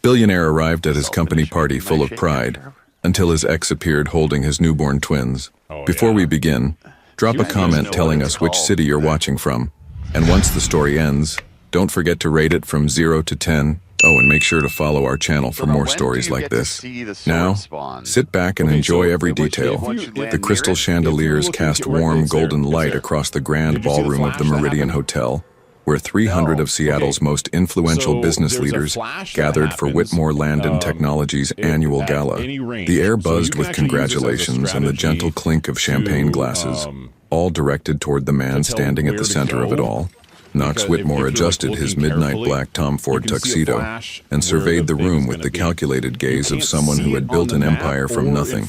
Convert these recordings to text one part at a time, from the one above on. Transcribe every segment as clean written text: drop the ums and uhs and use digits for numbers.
Billionaire arrived at his company party full of pride, until his ex appeared holding his newborn twins. Before we begin, drop a comment telling us which city you're watching from. And once the story ends, don't forget to rate it from 0 to 10. Oh, and make sure to follow our channel for more stories like this. Now, sit back and enjoy every detail. The crystal chandeliers cast warm golden light across the grand ballroom of the Meridian Hotel, where 300 of Seattle's most influential business leaders gathered for Whitmore Land & Technology's annual gala. The air buzzed with congratulations and the gentle clink of champagne glasses, all directed toward the man standing at the center of it all. Knox Whitmore adjusted his midnight black Tom Ford tuxedo and surveyed the room with the calculated gaze of someone who had built an empire from nothing.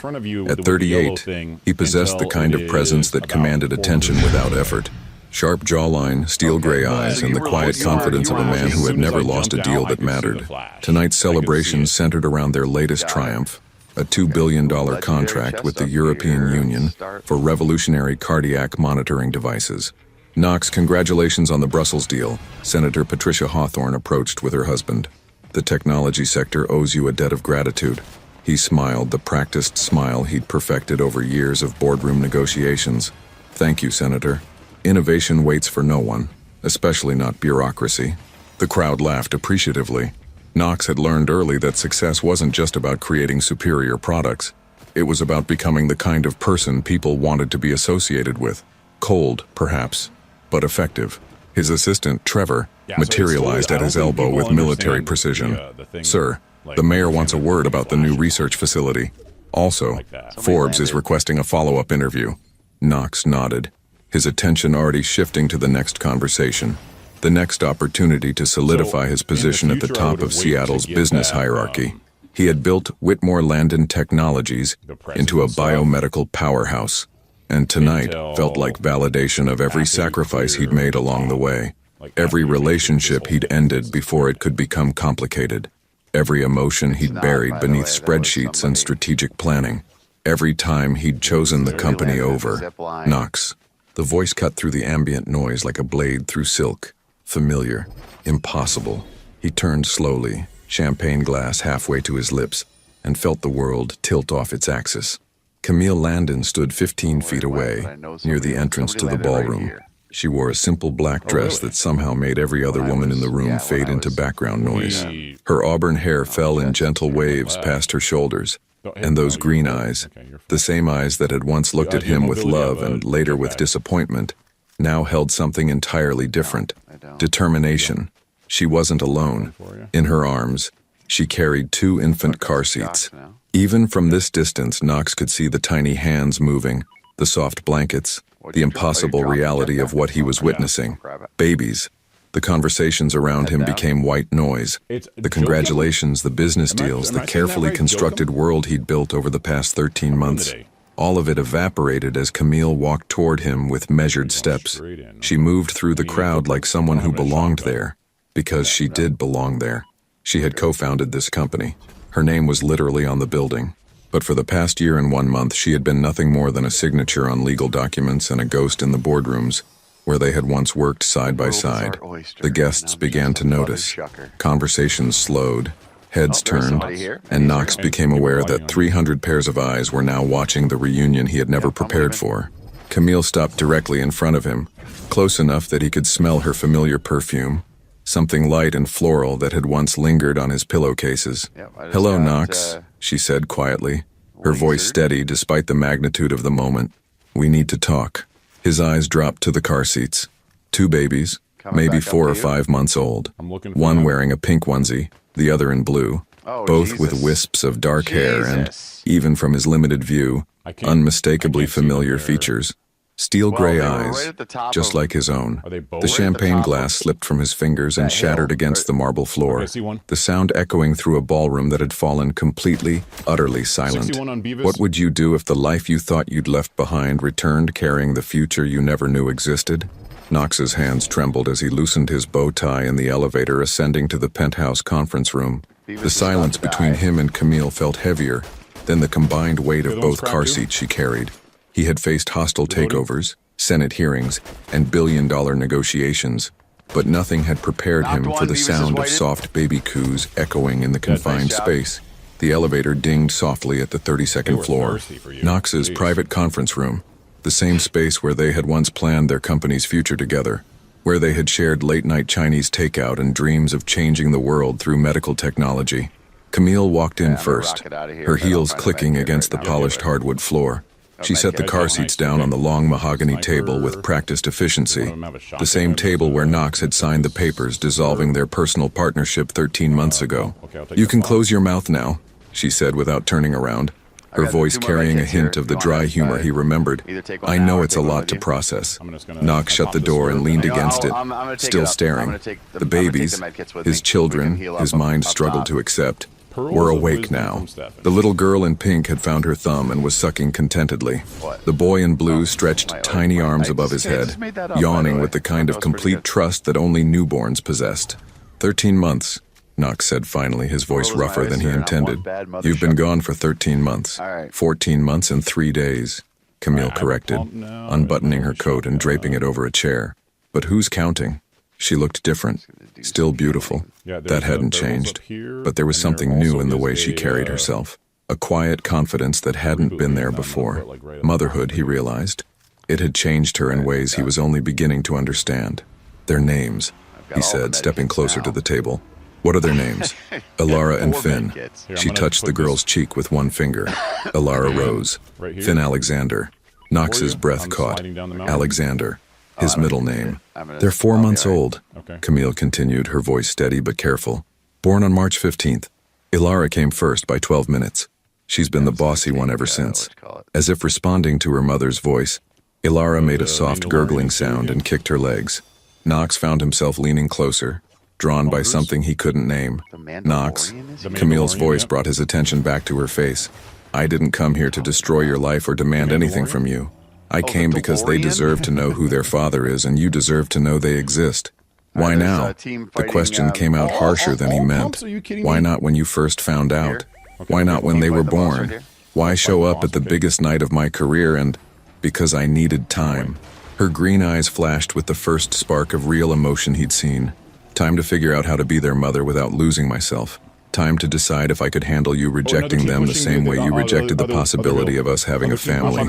At 38, he possessed the kind of presence that commanded attention without effort. Sharp jawline, steel gray eyes, and the quiet confidence of a man who had never lost a deal that mattered. Tonight's celebrations centered around their latest triumph, a $2 billion contract with the European Union for revolutionary cardiac monitoring devices. Knox, congratulations on the Brussels deal, Senator Patricia Hawthorne approached with her husband. The technology sector owes you a debt of gratitude. He smiled, the practiced smile he'd perfected over years of boardroom negotiations. Thank you, Senator. Innovation waits for no one, especially not bureaucracy. The crowd laughed appreciatively. Knox had learned early that success wasn't just about creating superior products. It was about becoming the kind of person people wanted to be associated with. Cold, perhaps, but effective. His assistant, Trevor, materialized at his elbow with military precision. Sir, the mayor wants a word about the new research facility. Also, Forbes is requesting a follow-up interview. Knox nodded, his attention already shifting to the next conversation, the next opportunity to solidify his position at the top of Seattle's business hierarchy. He had built Whitmore Land & Technologies into a biomedical powerhouse, and tonight felt like validation of every sacrifice he'd made along the way, every relationship he'd ended before it could become complicated, every emotion he'd buried beneath spreadsheets and strategic planning, every time he'd chosen the company over. Knox. The voice cut through the ambient noise like a blade through silk. Familiar. Impossible. He turned slowly, champagne glass halfway to his lips, and felt the world tilt off its axis. Camille Landon stood 15 feet away, near the entrance to the ballroom. She wore a simple black dress that somehow made every other woman in the room fade into background noise. Her auburn hair fell in gentle waves past her shoulders, and those green eyes, the same eyes that had once looked at him with love and later with disappointment, now held something entirely different. Determination. She wasn't alone. In her arms, she carried 2 infant car seats. Even from this distance, Knox could see the tiny hands moving, the soft blankets, the impossible reality of what he was witnessing. Babies. The conversations around him became white noise. The congratulations, the business deals, the carefully constructed world he'd built over the past 13 months. All of it evaporated as Camille walked toward him with measured steps. She moved through the crowd like someone who belonged there, because she did belong there. She had co-founded this company. Her name was literally on the building. But for the past year and 1 month, she had been nothing more than a signature on legal documents and a ghost in the boardrooms, where they had once worked side by side. The guests began to notice. Conversations slowed, heads turned, and Knox became aware that 300 pairs of eyes were now watching the reunion he had never prepared for. Camille stopped directly in front of him, close enough that he could smell her familiar perfume, something light and floral that had once lingered on his pillowcases. "Hello, Knox," she said quietly, her voice steady despite the magnitude of the moment. "We need to talk." His eyes dropped to the car seats. 2 babies, maybe 4 or 5 months old. One wearing a pink onesie, the other in blue, both with wisps of dark hair and, even from his limited view, unmistakably familiar features. Steel gray eyes, just like his own. The champagne glass slipped from his fingers and shattered against the marble floor, the sound echoing through a ballroom that had fallen completely, utterly silent. What would you do if the life you thought you'd left behind returned carrying the future you never knew existed? Knox's hands trembled as he loosened his bow tie in the elevator ascending to the penthouse conference room. The silence between him and Camille felt heavier than the combined weight of both car seats she carried. He had faced hostile takeovers, Senate hearings, and billion-dollar negotiations, but nothing had prepared him for the sound of soft baby coos echoing in the confined space. The elevator dinged softly at the 32nd floor. Knox's private conference room, the same space where they had once planned their company's future together, where they had shared late-night Chinese takeout and dreams of changing the world through medical technology. Camille walked in first, her heels clicking against the polished hardwood floor. She set the car seats down on the long mahogany table with practiced efficiency, the same table where Knox had signed the papers dissolving their personal partnership 13 months ago. "You can close your mouth now," she said without turning around, her voice carrying a hint of the dry humor he remembered. "I know it's a lot to process." Knox shut the door and leaned against it, still staring. The babies, his children, his mind struggled to accept, were awake now. The little girl in pink had found her thumb and was sucking contentedly. The boy in blue stretched tiny arms above his head, yawning with the kind of complete trust that only newborns possessed. 13 months, Knox said finally, his voice rougher than he intended. "You've been gone for 13 months. 14 months and 3 days, Camille corrected, unbuttoning her coat and draping it over a chair. "But who's counting?" She looked different, still beautiful. That hadn't changed, but there was something new in the way she carried herself. A quiet confidence that hadn't been there before. Motherhood, he realized. It had changed her in ways he was only beginning to understand. "Their names," he said, stepping closer to the table. "What are their names?" "Ilara and Finn." She touched the girl's cheek with one finger. Ilara rose. "Finn Alexander." Knox's breath caught. "Alexander. His middle name." "They're 4 months old," Camille continued, her voice steady but careful. "Born on March 15th. Ilara came first by 12 minutes. She's been the bossy one ever since." As if responding to her mother's voice, Ilara made a soft gurgling sound and kicked her legs. Knox found himself leaning closer, drawn by something he couldn't name. "Knox," Camille's voice brought his attention back to her face. "I didn't come here to destroy your life or demand anything from you. I came because they deserve to know who their father is, and you deserve to know they exist." "Why now?" The question came out harsher than he meant. "Why not when you first found out? Why not when they were born? Why show up at the biggest night of my career and—" "Because I needed time." Her green eyes flashed with the first spark of real emotion he'd seen. "Time to figure out how to be their mother without losing myself. Time to decide if I could handle you rejecting them the same way you rejected the possibility of us having a family."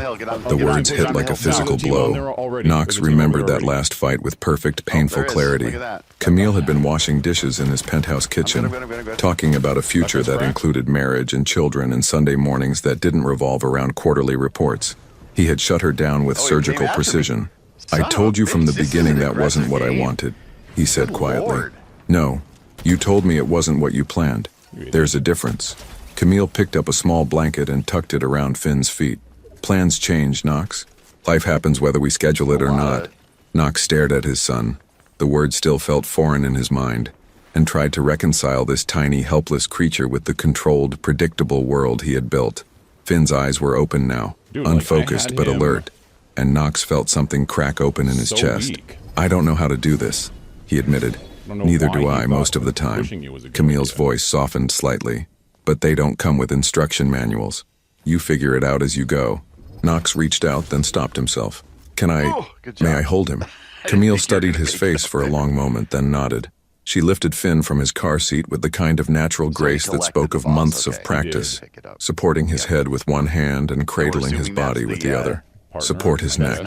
The words hit like a physical blow. Knox remembered that last fight with perfect, painful clarity. Camille had been washing dishes in his penthouse kitchen, talking about a future that included marriage and children and Sunday mornings that didn't revolve around quarterly reports. He had shut her down with surgical precision. "I told you from the beginning that wasn't what I wanted," he said quietly. "No, you told me it wasn't what you planned. There's a difference." Camille picked up a small blanket and tucked it around Finn's feet. "Plans change, Knox. Life happens whether we schedule it or not." Knox stared at his son. The word still felt foreign in his mind, and tried to reconcile this tiny, helpless creature with the controlled, predictable world he had built. Finn's eyes were open now, unfocused but alert, and Knox felt something crack open in his chest. "I don't know how to do this," he admitted. "Neither do I most of the time." Camille's voice softened slightly. "But they don't come with instruction manuals. You figure it out as you go." Knox reached out, then stopped himself. May I hold him?" Camille studied his face for a long moment, then nodded. She lifted Finn from his car seat with the kind of natural grace that spoke of months of practice, supporting his head with one hand and cradling his body with the other. "Support his neck,"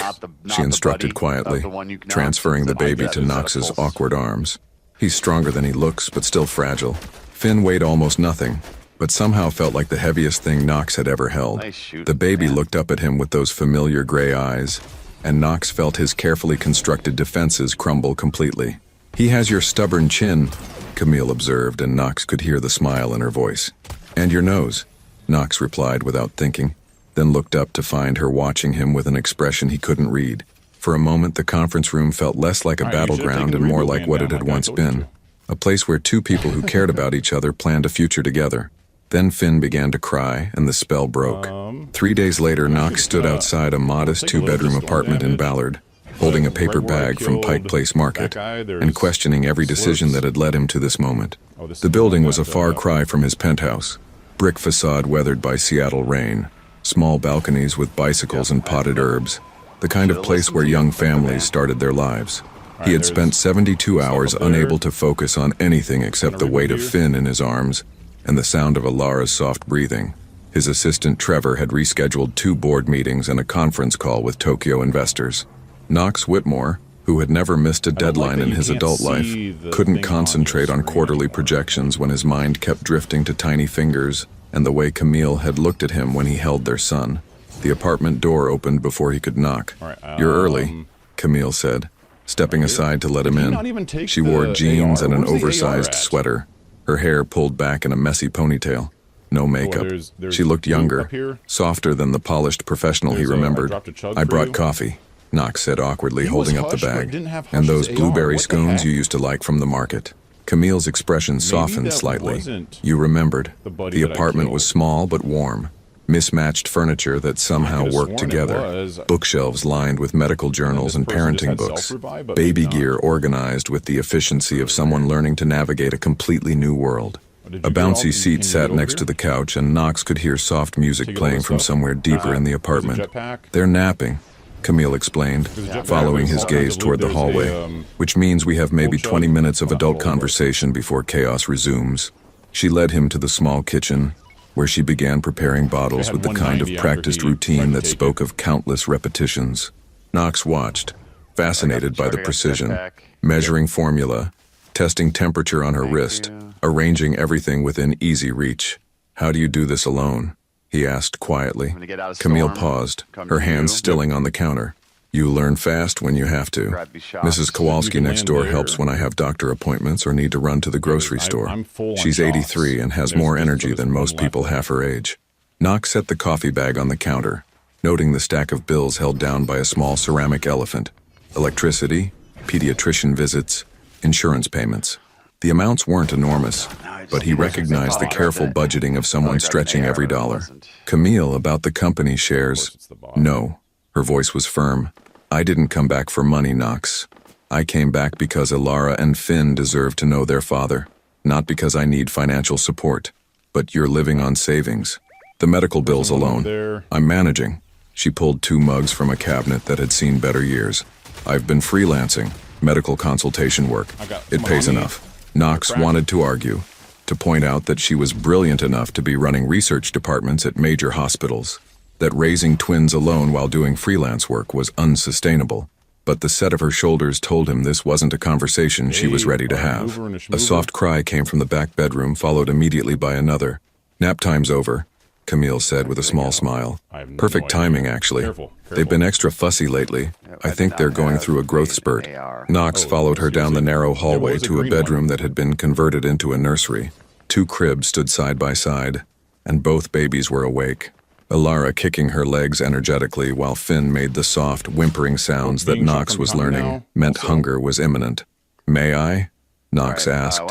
she instructed quietly, transferring the baby to Knox's awkward arms. "He's stronger than he looks, but still fragile." Finn weighed almost nothing, but somehow felt like the heaviest thing Knox had ever held. The baby looked up at him with those familiar gray eyes, and Knox felt his carefully constructed defenses crumble completely. "He has your stubborn chin," Camille observed, and Knox could hear the smile in her voice. "And your nose," Knox replied without thinking, then looked up to find her watching him with an expression he couldn't read. For a moment, the conference room felt less like a battleground and more like what it had once been. A place where two people who cared about each other planned a future together. Then Finn began to cry, and the spell broke. 3 days later, Knox stood outside a modest 2-bedroom apartment in Ballard, holding a paper bag from Pike Place Market, and questioning every decision that had led him to this moment. The building was a far cry from his penthouse. Brick facade weathered by Seattle rain, small balconies with bicycles and potted herbs, the kind of place where young families started their lives. He had spent 72 hours unable to focus on anything except the weight of Finn in his arms and the sound of Alara's soft breathing. His assistant Trevor had rescheduled 2 board meetings and a conference call with Tokyo investors. Knox Whitmore, who had never missed a deadline in his adult life, couldn't concentrate on quarterly projections when his mind kept drifting to tiny fingers and the way Camille had looked at him when he held their son. The apartment door opened before he could knock. "You're early," Camille said, stepping aside to let him in. She wore jeans and an oversized sweater, her hair pulled back in a messy ponytail. No makeup. She looked younger, softer than the polished professional he remembered. "I brought coffee," Knox said awkwardly, holding up the bag. "And those blueberry scones you used to like from the market." Camille's expression softened slightly. "You remembered. The apartment was small but warm. Mismatched furniture that somehow worked together. Bookshelves lined with medical journals and parenting books. Baby gear organized with the efficiency of someone learning to navigate a completely new world. A bouncy seat sat next to the couch, and Knox could hear soft music playing from somewhere deeper in the apartment. "They're napping," Camille explained, following his gaze toward the hallway, "which means we have maybe 20 minutes of adult conversation before chaos resumes." She led him to the small kitchen, where she began preparing bottles with the kind of practiced routine that spoke of countless repetitions. Knox watched, fascinated by the precision, measuring formula, testing temperature on her wrist, arranging everything within easy reach. "How do you do this alone?" he asked quietly. Camille paused, her hands stilling on the counter. "You learn fast when you have to. Mrs. Kowalski next door helps when I have doctor appointments or need to run to the grocery store. She's 83 and has more energy than most people half her age." Knox set the coffee bag on the counter, noting the stack of bills held down by a small ceramic elephant. Electricity, pediatrician visits, insurance payments. The amounts weren't enormous, but he recognized the careful budgeting of someone stretching every dollar. "Camille, about the company shares." "No." Her voice was firm. "I didn't come back for money, Knox. I came back because Alara and Finn deserve to know their father, not because I need financial support. But you're living on savings. The medical bills alone. I'm managing." She pulled 2 mugs from a cabinet that had seen better years. "I've been freelancing, medical consultation work. It pays enough." Knox wanted to argue, to point out that she was brilliant enough to be running research departments at major hospitals, that raising twins alone while doing freelance work was unsustainable. But the set of her shoulders told him this wasn't a conversation she was ready to have. A soft cry came from the back bedroom, followed immediately by another. "Nap time's over," Camille said with a small smile. "Perfect timing, actually. They've been extra fussy lately. I think they're going through a growth spurt." Knox followed her down the narrow hallway to a bedroom that had been converted into a nursery. 2 cribs stood side by side, and both babies were awake. Alara kicking her legs energetically while Finn made the soft, whimpering sounds that Knox was learning meant hunger was imminent. "May I?" Knox asked,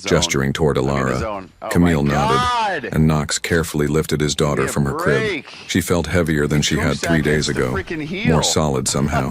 gesturing toward Alara. Camille nodded, and Knox carefully lifted his daughter from her crib. She felt heavier than she had 3 days ago, more solid somehow.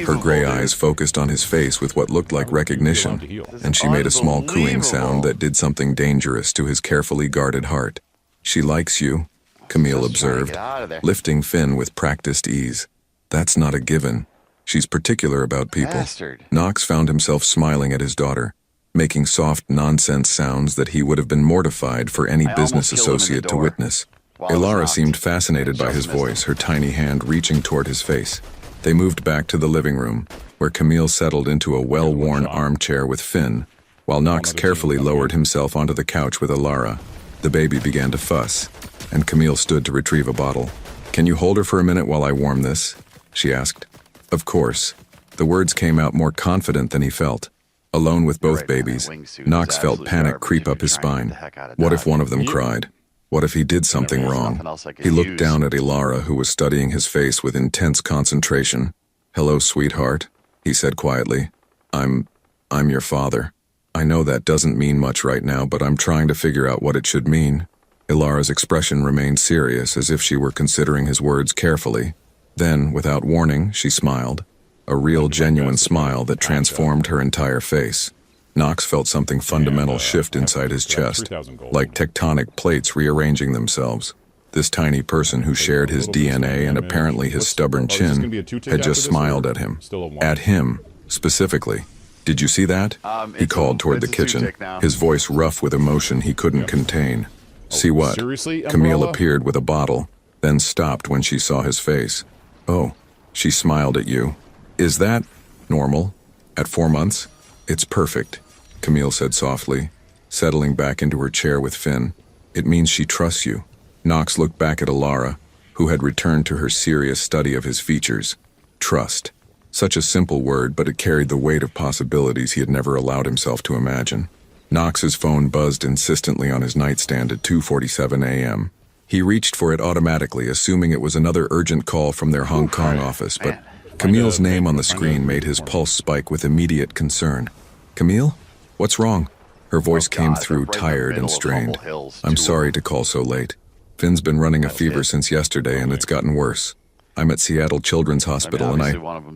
Her gray eyes focused on his face with what looked like recognition, and she made a small cooing sound that did something dangerous to his carefully guarded heart. "She likes you," Camille observed, lifting Finn with practiced ease. "That's not a given. She's particular about people." Knox found himself smiling at his daughter, making soft nonsense sounds that he would have been mortified for any business associate to witness. Alara seemed fascinated by his voice, her tiny hand reaching toward his face. They moved back to the living room, where Camille settled into a well-worn armchair with Finn, while Knox carefully lowered himself onto the couch with Alara. The baby began to fuss, and Camille stood to retrieve a bottle. "Can you hold her for a minute while I warm this?" she asked. "Of course." The words came out more confident than he felt. Alone with both babies, Knox felt panic creep up his spine. What if one of them cried? What if he did something wrong? He looked down at Alara, who was studying his face with intense concentration. "Hello, sweetheart," he said quietly. I'm your father. I know that doesn't mean much right now, but I'm trying to figure out what it should mean." Ilara's expression remained serious, as if she were considering his words carefully. Then, without warning, she smiled. A real, genuine smile that transformed her entire face. Knox felt something fundamental shift inside his chest, like tectonic plates rearranging themselves. This tiny person who shared his DNA and apparently his stubborn chin had just smiled at him. At him, specifically. Did you see that? He called toward the kitchen, his voice rough with emotion he couldn't contain. See what? Seriously, Camille Umbrella? appeared with a bottle, then stopped when she saw his face. Oh, she smiled at you. Is that normal? At 4 months? It's perfect, Camille said softly, settling back into her chair with Finn. It means she trusts you. Knox looked back at Alara, who had returned to her serious study of his features. Trust. Such a simple word, but it carried the weight of possibilities he had never allowed himself to imagine. Knox's phone buzzed insistently on his nightstand at 2:47 a.m. He reached for it automatically, assuming it was another urgent call from their Hong Kong office, but Camille's name on the screen made his pulse spike with immediate concern. Camille? What's wrong? Her voice came through tired and strained. I'm sorry to call so late. Finn's been running a fever since yesterday and it's gotten worse. I'm at Seattle Children's Hospital and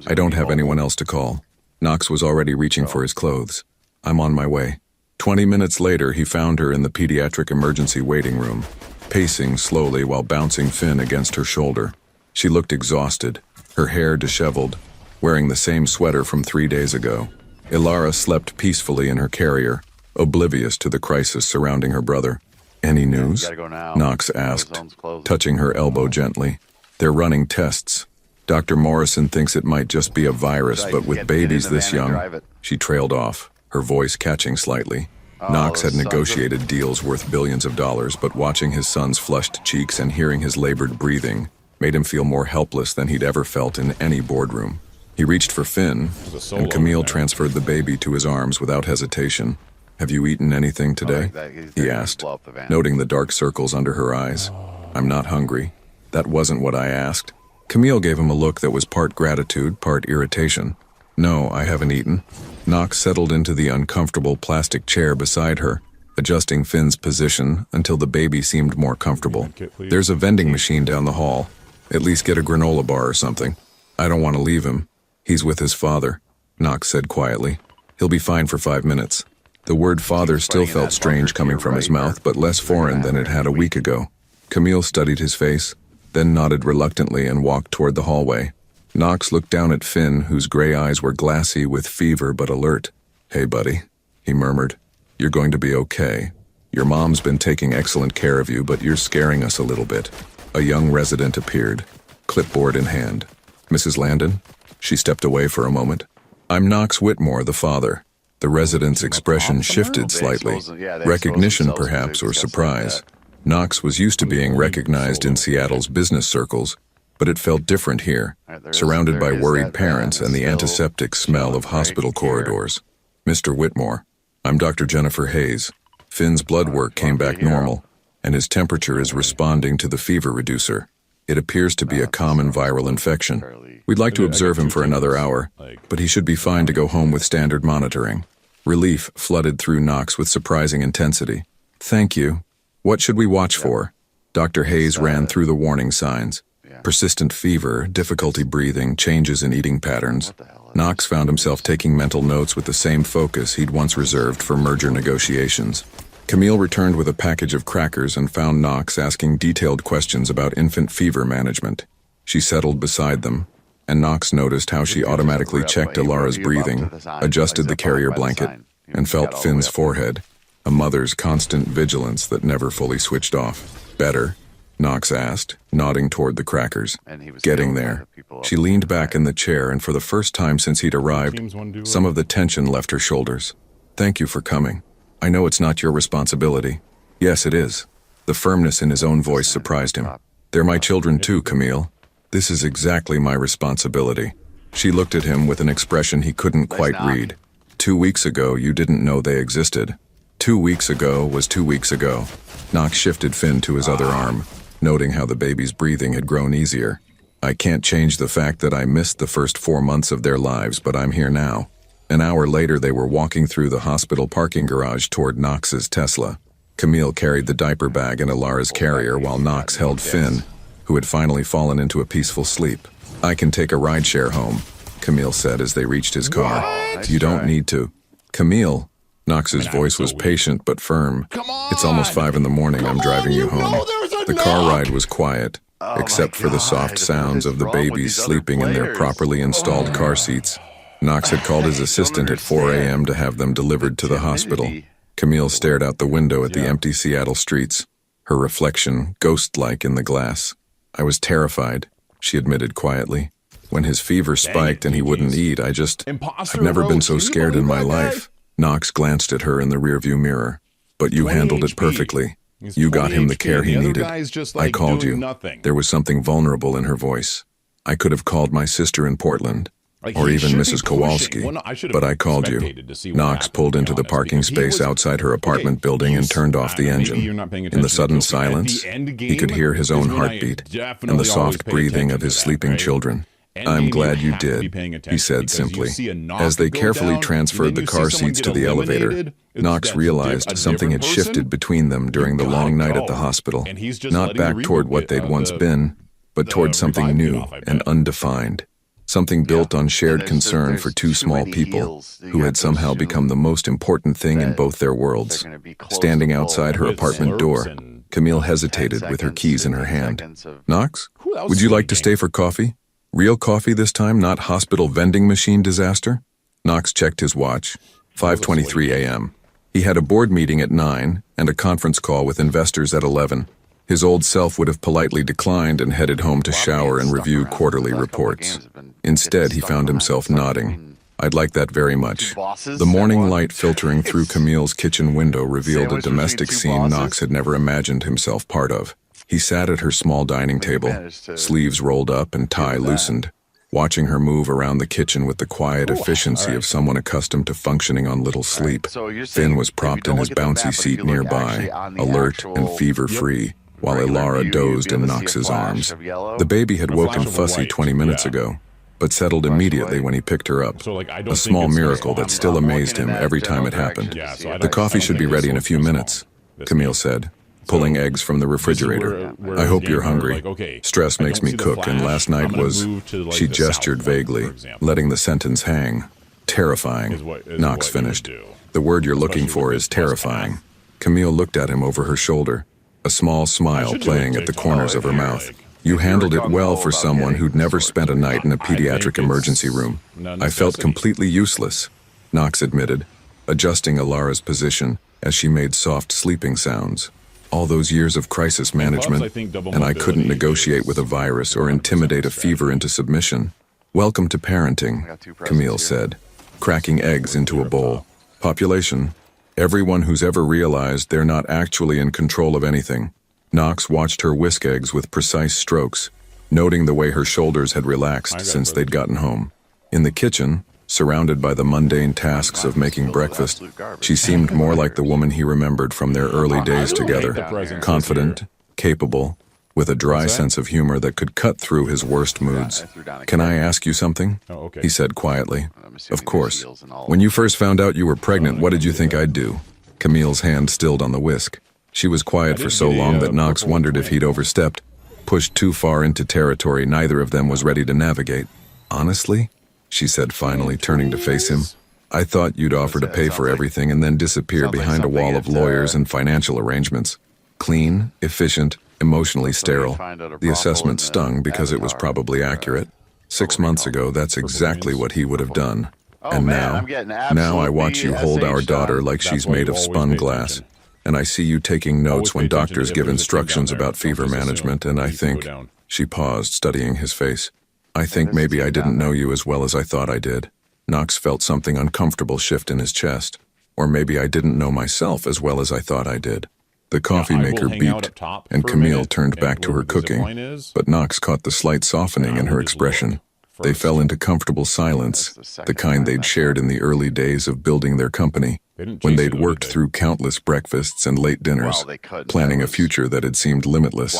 I don't have anyone else to call. Knox was already reaching for his clothes. I'm on my way. 20 minutes later, he found her in the pediatric emergency waiting room, pacing slowly while bouncing Finn against her shoulder. She looked exhausted, her hair disheveled, wearing the same sweater from 3 days ago. Ilara slept peacefully in her carrier, oblivious to the crisis surrounding her brother. Any news? Knox asked, touching her elbow gently. They're running tests. Dr. Morrison thinks it might just be a virus, but with babies this young, she trailed off, her voice catching slightly. Knox had negotiated deals worth billions of dollars, but watching his son's flushed cheeks and hearing his labored breathing made him feel more helpless than he'd ever felt in any boardroom. He reached for Finn, and Camille transferred the baby to his arms without hesitation. Have you eaten anything today? He asked, noting the dark circles under her eyes. I'm not hungry. That wasn't what I asked. Camille gave him a look that was part gratitude, part irritation. No, I haven't eaten. Knox settled into the uncomfortable plastic chair beside her, adjusting Finn's position until the baby seemed more comfortable. There's a vending machine down the hall. At least get a granola bar or something. I don't want to leave him. He's with his father, Knox said quietly. He'll be fine for 5 minutes. The word father still felt strange coming from his mouth, but less foreign than it had a week ago. Camille studied his face, then nodded reluctantly and walked toward the hallway. Knox looked down at Finn, whose gray eyes were glassy with fever but alert. Hey, buddy, he murmured. You're going to be okay. Your mom's been taking excellent care of you, but you're scaring us a little bit. A young resident appeared, clipboard in hand. Mrs. Landon? She stepped away for a moment. I'm Knox Whitmore, the father. The resident's expression shifted slightly. Recognition, perhaps, or surprise. Knox was used to being recognized in Seattle's business circles, but it felt different here, surrounded by worried parents and the antiseptic smell of hospital corridors. Mr. Whitmore, I'm Dr. Jennifer Hayes. Finn's blood work came back normal, and his temperature is responding to the fever reducer. It appears to be a common viral infection. We'd like to observe him for another hour, but he should be fine to go home with standard monitoring. Relief flooded through Knox with surprising intensity. Thank you. What should we watch for? Dr. Hayes ran through the warning signs. Persistent fever, difficulty breathing, changes in eating patterns. Knox found himself taking mental notes with the same focus he'd once reserved for merger negotiations. Camille returned with a package of crackers and found Knox asking detailed questions about infant fever management. She settled beside them, and Knox noticed how she automatically checked Alara's breathing, adjusted the carrier blanket, and felt Finn's forehead, a mother's constant vigilance that never fully switched off. Better? Knox asked, nodding toward the crackers. Getting there. She leaned back in the chair, and for the first time since he'd arrived, some of the tension left her shoulders. Thank you for coming. I know it's not your responsibility. Yes, it is. The firmness in his own voice surprised him. They're my children too, Camille. This is exactly my responsibility. She looked at him with an expression he couldn't quite read. 2 weeks ago, you didn't know they existed. 2 weeks ago was 2 weeks ago. Knox shifted Finn to his other arm, noting how the baby's breathing had grown easier. I can't change the fact that I missed the first 4 months of their lives, but I'm here now. An hour later, they were walking through the hospital parking garage toward Knox's Tesla. Camille carried the diaper bag in Alara's carrier while Knox held Finn, who had finally fallen into a peaceful sleep. I can take a rideshare home, Camille said as they reached his car. You don't need to. Camille, Knox's voice was patient but firm. It's almost 5 in the morning. I'm driving you home. The car ride was quiet, except for the soft sounds of the babies sleeping in their properly installed car seats. Knox had called his assistant at 4 a.m. to have them delivered to the hospital. Camille stared out the window at the empty Seattle streets, her reflection ghost-like in the glass. I was terrified, she admitted quietly. When his fever spiked and he wouldn't eat, I've never been so scared in my life. Knox glanced at her in the rearview mirror. But you handled it perfectly. You got him the care he needed. I called you. There was something vulnerable in her voice. I could have called my sister in Portland, or even Mrs. Kowalski, but I called you. Knox pulled into the parking space outside her apartment building and turned off the engine. In the sudden silence, he could hear his own heartbeat and the soft breathing of his sleeping children. I'm glad you did, he said simply. As they carefully transferred the car seats to the elevator, Knox realized something had shifted between them during the long night at the hospital. Not back toward what they'd once been, but toward something new and undefined. Something built on shared concern for two small people who had somehow become the most important thing in both their worlds. Standing outside her apartment door, Camille hesitated with her keys in her hand. Knox, would you like to stay for coffee? Real coffee this time, not hospital vending machine disaster? Knox checked his watch. 5:23 a.m. He had a board meeting at 9 and a conference call with investors at 11. His old self would have politely declined and headed home to shower and review quarterly reports. Instead, he found himself nodding. I'd like that very much. The morning light filtering through Camille's kitchen window revealed a domestic scene Knox had never imagined himself part of. He sat at her small dining table, sleeves rolled up and tie loosened, watching her move around the kitchen with the quiet efficiency of someone accustomed to functioning on little sleep. Finn was propped in his bouncy seat nearby, alert and fever-free, while Ilara dozed in Knox's arms. The baby had woken fussy 20 minutes ago, but settled immediately when he picked her up, a small miracle that still amazed him every time it happened. The coffee should be ready in a few minutes, Camille said, pulling eggs from the refrigerator. I hope you're hungry. Stress makes me cook, and last night was... She gestured vaguely, letting the sentence hang. Terrifying, Knox finished. The word you're looking for is terrifying. Camille looked at him over her shoulder, a small smile playing at the corners of her mouth. You handled it well for someone who'd never spent a night in a pediatric emergency room. I felt completely useless, Knox admitted, adjusting Ilara's position as she made soft sleeping sounds. All those years of crisis management, and I couldn't negotiate with a virus or intimidate a fever into submission. Welcome to parenting, Camille said, cracking eggs into a bowl. Population, everyone who's ever realized they're not actually in control of anything. Knox watched her whisk eggs with precise strokes, noting the way her shoulders had relaxed since they'd gotten home. In the kitchen, surrounded by the mundane tasks of making breakfast, she seemed more like the woman he remembered from their early days together, confident, capable, with a dry sense of humor that could cut through his worst moods. Can I ask you something? He said quietly. Of course. When you first found out you were pregnant, what did you think I'd do? Camille's hand stilled on the whisk. She was quiet for so long that Knox wondered if he'd overstepped, pushed too far into territory neither of them was ready to navigate. Honestly? She said finally, turning to face him. I thought you'd offer to pay for everything and then disappear behind a wall of lawyers and financial arrangements. Clean, efficient, emotionally sterile. The assessment stung because it was probably accurate. 6 months ago, that's exactly what he would have done. And now I watch you hold our daughter like she's made of spun glass. And I see you taking notes when doctors give instructions about fever management, and I think... She paused, studying his face. I think maybe I didn't know you as well as I thought I did. Knox felt something uncomfortable shift in his chest. Or maybe I didn't know myself as well as I thought I did. The coffee maker beeped, and Camille turned back to her cooking, but Knox caught the slight softening in her expression. They fell into comfortable silence, the kind they'd shared in the early days of building their company, when they'd worked through countless breakfasts and late dinners, planning a future that had seemed limitless.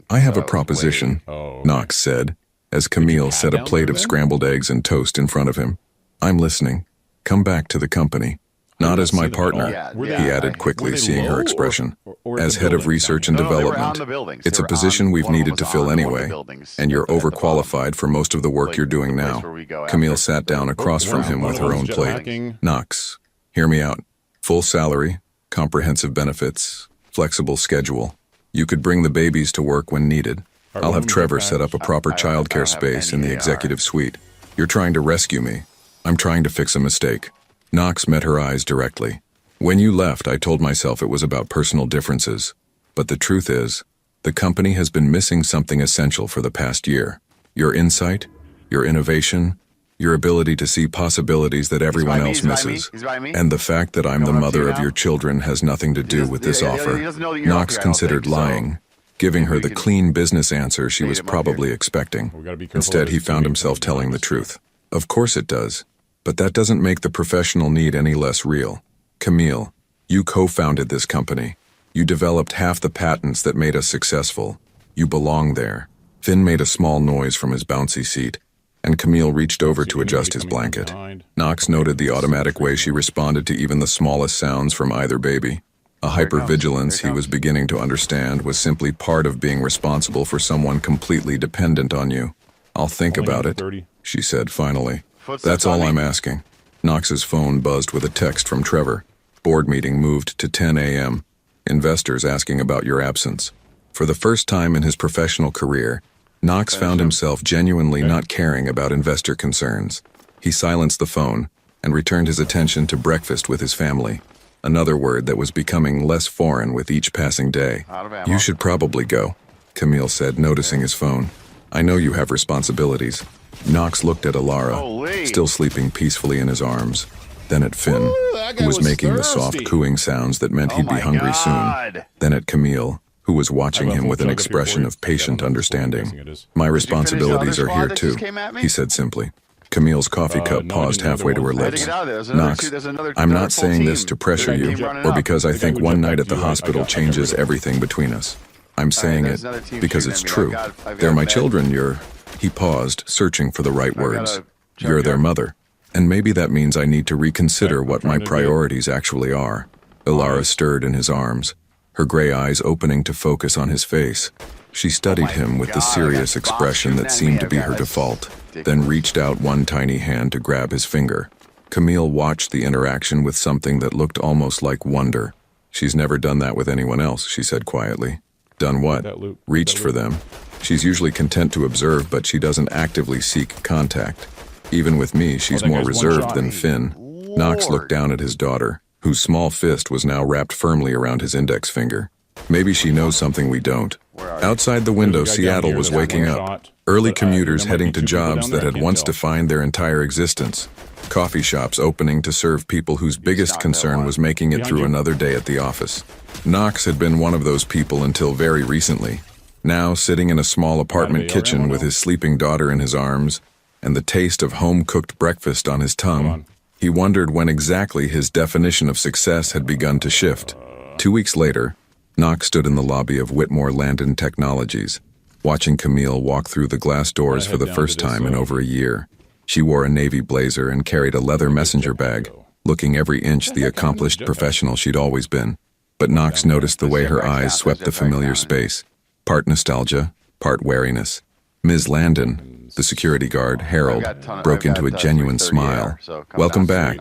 I have a proposition, Knox said, as Camille set a plate of scrambled eggs and toast in front of him. I'm listening. Come back to the company. Not as my partner, he added quickly, seeing her expression. As head of research and development. It's a position we've needed to fill anyway, and you're overqualified for most of the work you're doing now. Camille sat down across from him with her own plate. Knox, hear me out. Full salary, comprehensive benefits, flexible schedule. You could bring the babies to work when needed. I'll have Trevor set up a proper childcare space in the executive suite. You're trying to rescue me. I'm trying to fix a mistake. Knox met her eyes directly. When you left, I told myself it was about personal differences. But the truth is, the company has been missing something essential for the past year. Your insight, your innovation, your ability to see possibilities that everyone else misses. And the fact that I'm the mother of your children has nothing to do with this offer. Knox considered lying, giving her the clean business answer she was probably expecting. Instead, he found himself telling the truth. Of course it does. But that doesn't make the professional need any less real. Camille, you co-founded this company. You developed half the patents that made us successful. You belong there. Finn made a small noise from his bouncy seat, and Camille reached over to adjust his blanket. Knox noted the automatic way she responded to even the smallest sounds from either baby. A hypervigilance he was beginning to understand was simply part of being responsible for someone completely dependent on you. I'll think about it, she said finally. That's all I'm asking. Knox's phone buzzed with a text from Trevor. Board meeting moved to 10 a.m. Investors asking about your absence. For the first time in his professional career, Knox found himself genuinely not caring about investor concerns. He silenced the phone and returned his attention to breakfast with his family, another word that was becoming less foreign with each passing day. You should probably go, Camille said, noticing his phone. I know you have responsibilities. Knox looked at Alara, still sleeping peacefully in his arms, then at Finn, who was making the soft cooing sounds that meant he'd be hungry soon, then at Camille, who was watching him with an expression of patient understanding. My responsibilities are here too, he said simply. Camille's coffee cup paused halfway to her lips. Knox, I'm not saying this to pressure you, or because I think one night at the hospital changes everything between us. I'm saying it because it's true. They're my children, He paused, searching for the right words. You're their mother. And maybe that means I need to reconsider what my priorities actually are. Alara stirred in his arms, her gray eyes opening to focus on his face. She studied him with the serious expression that seemed to be her default, then reached out one tiny hand to grab his finger. Camille watched the interaction with something that looked almost like wonder. She's never done that with anyone else, she said quietly. Done what? Reached for them. She's usually content to observe, but she doesn't actively seek contact. Even with me, she's more reserved than Finn. Knox looked down at his daughter, whose small fist was now wrapped firmly around his index finger. Maybe she knows something we don't. Outside the window, Seattle was waking up. Early commuters heading to jobs that had once defined their entire existence. Coffee shops opening to serve people whose biggest concern was making it through another day at the office. Knox had been one of those people until very recently. Now, sitting in a small apartment kitchen with his sleeping daughter in his arms and the taste of home-cooked breakfast on his tongue, he wondered when exactly his definition of success had begun to shift. 2 weeks later, Knox stood in the lobby of Whitmore Landon Technologies, watching Camille walk through the glass doors for the first time in over a year. She wore a navy blazer and carried a leather messenger bag, looking every inch the accomplished professional she'd always been. But Knox noticed the way her eyes swept the familiar space, part nostalgia, part wariness. Ms. Landon, the security guard, Harold, broke into a genuine smile. Welcome back.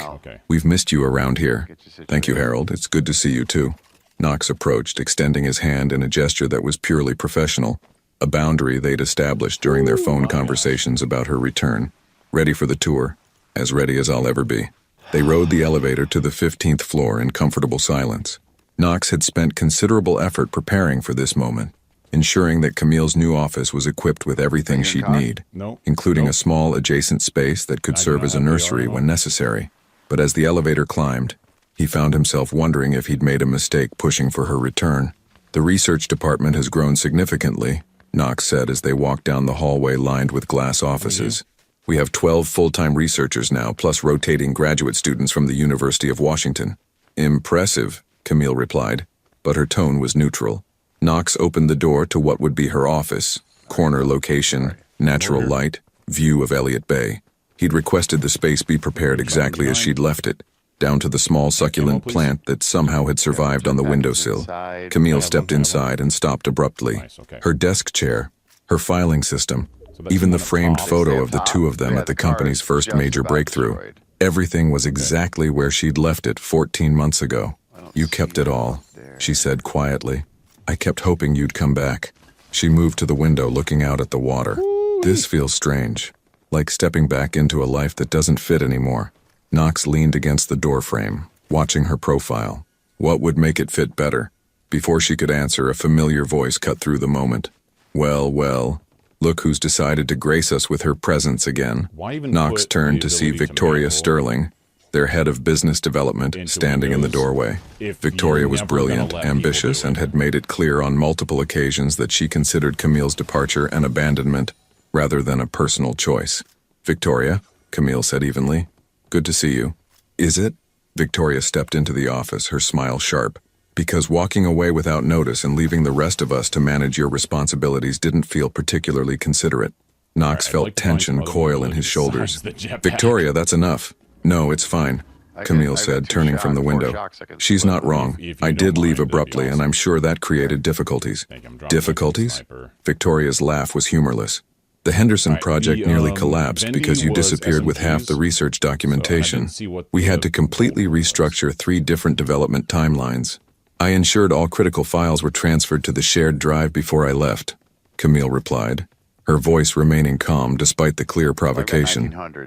We've missed you around here. Thank you, Harold. It's good to see you, too. Knox approached, extending his hand in a gesture that was purely professional, a boundary they'd established during their phone conversations about her return. Ready for the tour, as ready as I'll ever be. They rode the elevator to the 15th floor in comfortable silence. Knox had spent considerable effort preparing for this moment, ensuring that Camille's new office was equipped with everything she'd need, including a small adjacent space that could serve as a nursery when necessary. But as the elevator climbed, he found himself wondering if he'd made a mistake pushing for her return. The research department has grown significantly, Knox said as they walked down the hallway lined with glass offices. We have 12 full-time researchers now, plus rotating graduate students from the University of Washington. Impressive, Camille replied, but her tone was neutral. Knox opened the door to what would be her office, corner location, natural light, view of Elliott Bay. He'd requested the space be prepared exactly as she'd left it, down to the small succulent plant that somehow had survived on the windowsill. Camille stepped inside and stopped abruptly. Her desk chair, her filing system, even the framed photo of the two of them at the company's first major breakthrough. Everything was exactly where she'd left it 14 months ago. You kept it all, she said quietly. I kept hoping you'd come back. She moved to the window looking out at the water. This feels strange. like stepping back into a life that doesn't fit anymore. Knox leaned against the doorframe, watching her profile. What would make it fit better? Before she could answer, a familiar voice cut through the moment. Well, look who's decided to grace us with her presence again. Knox turned to see Victoria Sterling, their head of business development, standing in the doorway. Victoria was brilliant, ambitious, and had made it clear on multiple occasions that she considered Camille's departure an abandonment rather than a personal choice. "Victoria," Camille said evenly. "Good to see you." "Is it?" Victoria stepped into the office, her smile sharp. "Because walking away without notice and leaving the rest of us to manage your responsibilities didn't feel particularly considerate." Knox felt tension coil in his shoulders. "Victoria, that's enough." "No, it's fine," Camille said, turning from the window. "She's not wrong. I did leave abruptly, and I'm sure that created difficulties." "Difficulties?" Victoria's laugh was humorless. "The Henderson project nearly collapsed because you disappeared with half the research documentation. We had to completely restructure 3 different development timelines. I ensured all critical files were transferred to the shared drive before I left," Camille replied, her voice remaining calm despite the clear provocation.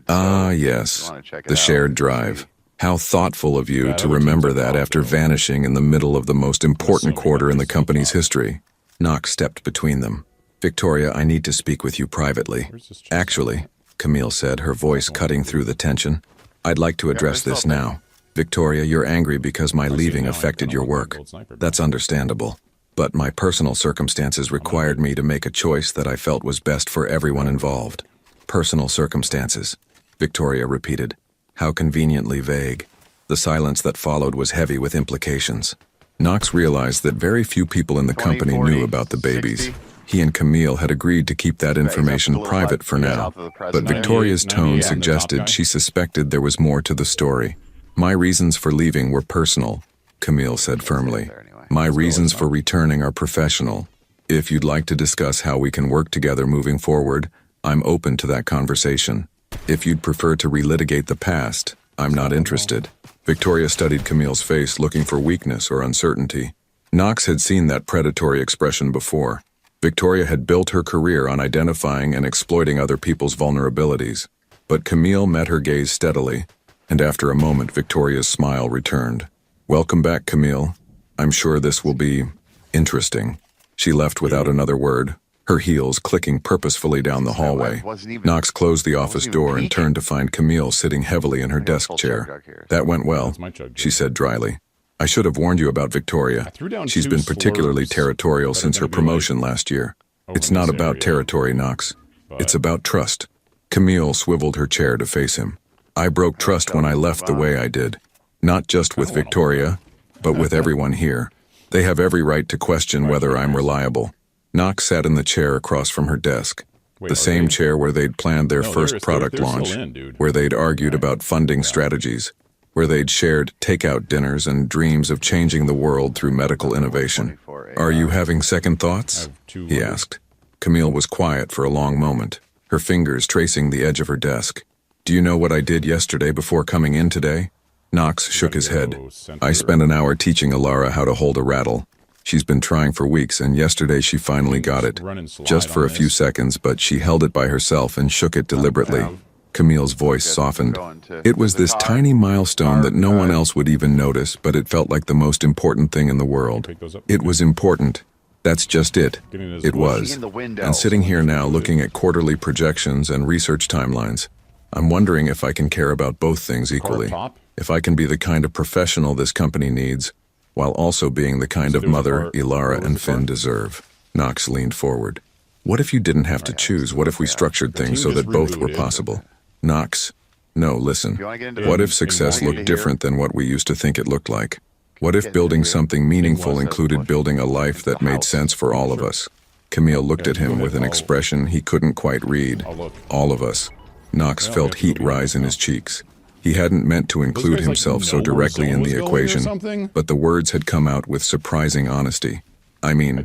"Ah, yes, the shared drive. How thoughtful of you to remember that after vanishing in the middle of the most important quarter in the company's history." Knox stepped between them. "Victoria, I need to speak with you privately." "Actually," Camille said, her voice cutting through the tension, "I'd like to address this now. Victoria, you're angry because my leaving affected your work. That's understandable. But my personal circumstances required me to make a choice that I felt was best for everyone involved." "Personal circumstances," Victoria repeated. How conveniently vague. The silence that followed was heavy with implications. Knox realized that very few people in the company knew about the babies. He and Camille had agreed to keep that information private for now, but Victoria's tone suggested she suspected there was more to the story. "My reasons for leaving were personal," Camille said firmly. "My reasons for returning are professional. If you'd like to discuss how we can work together moving forward, I'm open to that conversation. If you'd prefer to relitigate the past, I'm not interested." Victoria studied Camille's face, looking for weakness or uncertainty. Knox had seen that predatory expression before. Victoria had built her career on identifying and exploiting other people's vulnerabilities. But Camille met her gaze steadily, and after a moment Victoria's smile returned. "Welcome back, Camille. I'm sure this will be interesting." She left without another word, her heels clicking purposefully down the hallway. Knox closed the office door and turned to find Camille sitting heavily in her desk chair. "That went well," she said dryly. "I should have warned you about Victoria. She's been particularly territorial since her promotion last year." "It's not about territory, Knox. It's about trust." Camille swiveled her chair to face him. "I broke trust when I left the way I did. Not just with Victoria, but with everyone here. They have every right to question whether I'm reliable." Knox sat in the chair across from her desk, the same chair where they'd planned their first product launch, where they'd argued about funding strategies, where they'd shared takeout dinners and dreams of changing the world through medical innovation. "Are you having second thoughts?" he asked. Camille was quiet for a long moment, her fingers tracing the edge of her desk. "Do you know what I did yesterday before coming in today?" Knox shook his head. "I spent an hour teaching Alara how to hold a rattle. She's been trying for weeks, and yesterday she finally got it. Just for a few seconds, but she held it by herself and shook it deliberately." Camille's voice softened. "It was this tiny milestone that no one else would even notice, but it felt like the most important thing in the world. It was important. That's just it. It was. And sitting here now looking at quarterly projections and research timelines, I'm wondering if I can care about both things equally. If I can be the kind of professional this company needs, while also being the kind of mother Ilara and Finn deserve." Knox leaned forward. "What if you didn't have to choose? What if we structured things so that both were possible?" "Knox, no, listen. What if success looked different than what we used to think it looked like? What if building something meaningful included building a life that made sense for all of us?" Camille looked at him with an expression he couldn't quite read. "All of us." Knox felt heat rise in his cheeks. He hadn't meant to include himself so directly in the equation, but the words had come out with surprising honesty. "I mean,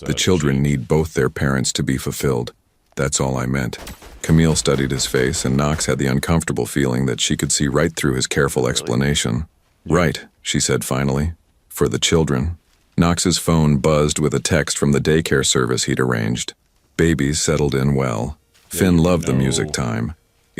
the children need both their parents to be fulfilled. That's all I meant." Camille studied his face, and Knox had the uncomfortable feeling that she could see right through his careful explanation. "Right," she said finally. "For the children." Knox's phone buzzed with a text from the daycare service he'd arranged. Babies settled in well. Finn loved the music time.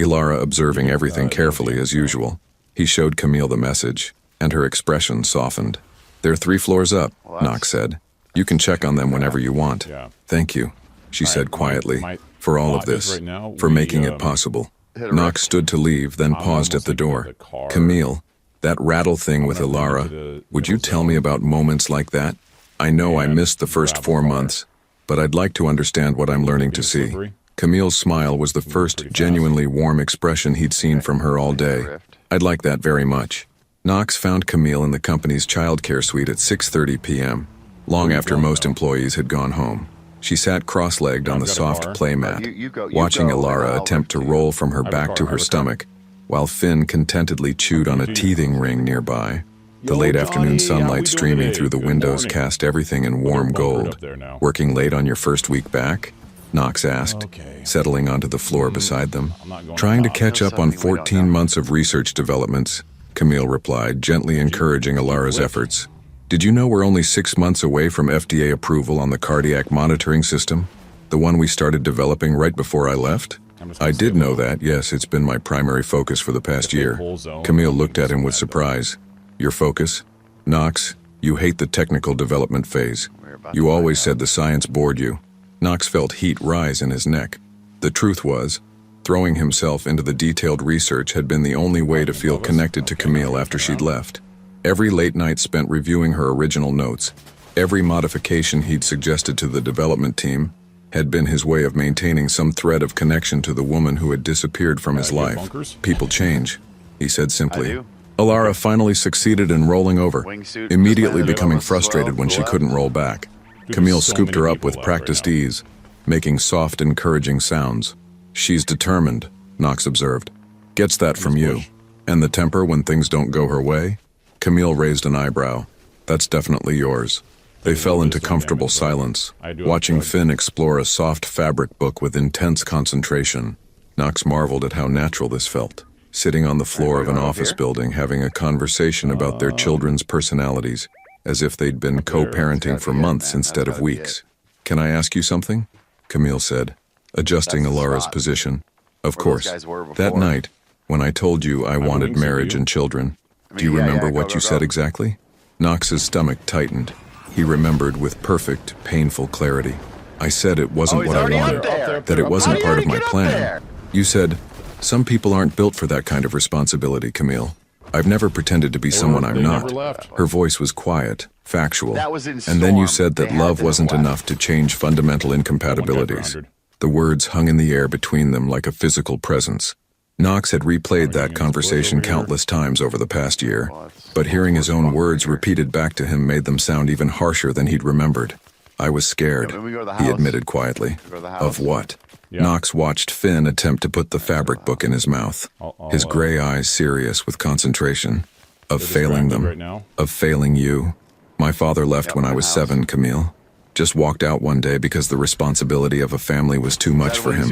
Ilara observing everything carefully as usual. He showed Camille the message, and her expression softened. "They're 3 floors up," Knox said. "You can check on them whenever you want." "Thank you," she said quietly, "for all of this, for making it possible." Knox stood to leave, then paused at the door. "Camille, that rattle thing with Ilara, would you tell me about moments like that? I know I missed the first 4 months, but I'd like to understand what I'm learning to see." Camille's smile was the first genuinely warm expression he'd seen from her all day. "I'd like that very much." Knox found Camille in the company's childcare suite at 6:30 p.m., long after most employees had gone home. She sat cross-legged on the soft play mat, watching Ilara attempt to roll from her back to her stomach, while Finn contentedly chewed on a teething ring nearby. The late afternoon sunlight streaming through the windows cast everything in warm gold. "Working late on your first week back?" Knox asked, settling onto the floor beside them. "Trying to catch up on 14 months of research developments," Camille replied, gently encouraging Ilara's efforts. "Did you know we're only 6 months away from FDA approval on the cardiac monitoring system? The one we started developing right before I left?" "I did know that, yes, it's been my primary focus for the past year." Camille looked at him with surprise. "Your focus? Knox, you hate the technical development phase. You always said the science bored you." Knox felt heat rise in his neck. The truth was, throwing himself into the detailed research had been the only way to feel connected to Camille after she'd left. Every late night spent reviewing her original notes, every modification he'd suggested to the development team, had been his way of maintaining some thread of connection to the woman who had disappeared from his life. "People change," he said simply. Ilara finally succeeded in rolling over, immediately becoming frustrated when she couldn't roll back. Camille scooped her up with practiced ease, making soft, encouraging sounds. "She's determined," Knox observed. "Gets that from you. And the temper when things don't go her way?" Camille raised an eyebrow. "That's definitely yours." They fell into comfortable silence, watching Finn explore a soft fabric book with intense concentration. Knox marveled at how natural this felt, sitting on the floor of an office building having a conversation about their children's personalities, as if they'd been co-parenting for months instead of weeks. "Can I ask you something?" Camille said, adjusting Ilara's position. "Of course. That night, when I told you I wanted marriage and children, do you remember what you said exactly?" Knox's stomach tightened. He remembered with perfect, painful clarity. "I said it wasn't what I wanted, that it wasn't part of my plan. You said, 'Some people aren't built for that kind of responsibility, Camille. I've never pretended to be someone I'm not.'" Her voice was quiet, factual. "And then you said that love wasn't enough to change fundamental incompatibilities." The words hung in the air between them like a physical presence. Knox had replayed that conversation countless times over the past year, but hearing his own words repeated back to him made them sound even harsher than he'd remembered. "I was scared," he admitted quietly. "Of what?" Knox watched Finn attempt to put the fabric book in his mouth, his gray eyes serious with concentration. "Of failing them, of failing you. My father left when I was 7, Camille. Just walked out one day because the responsibility of a family was too much for him.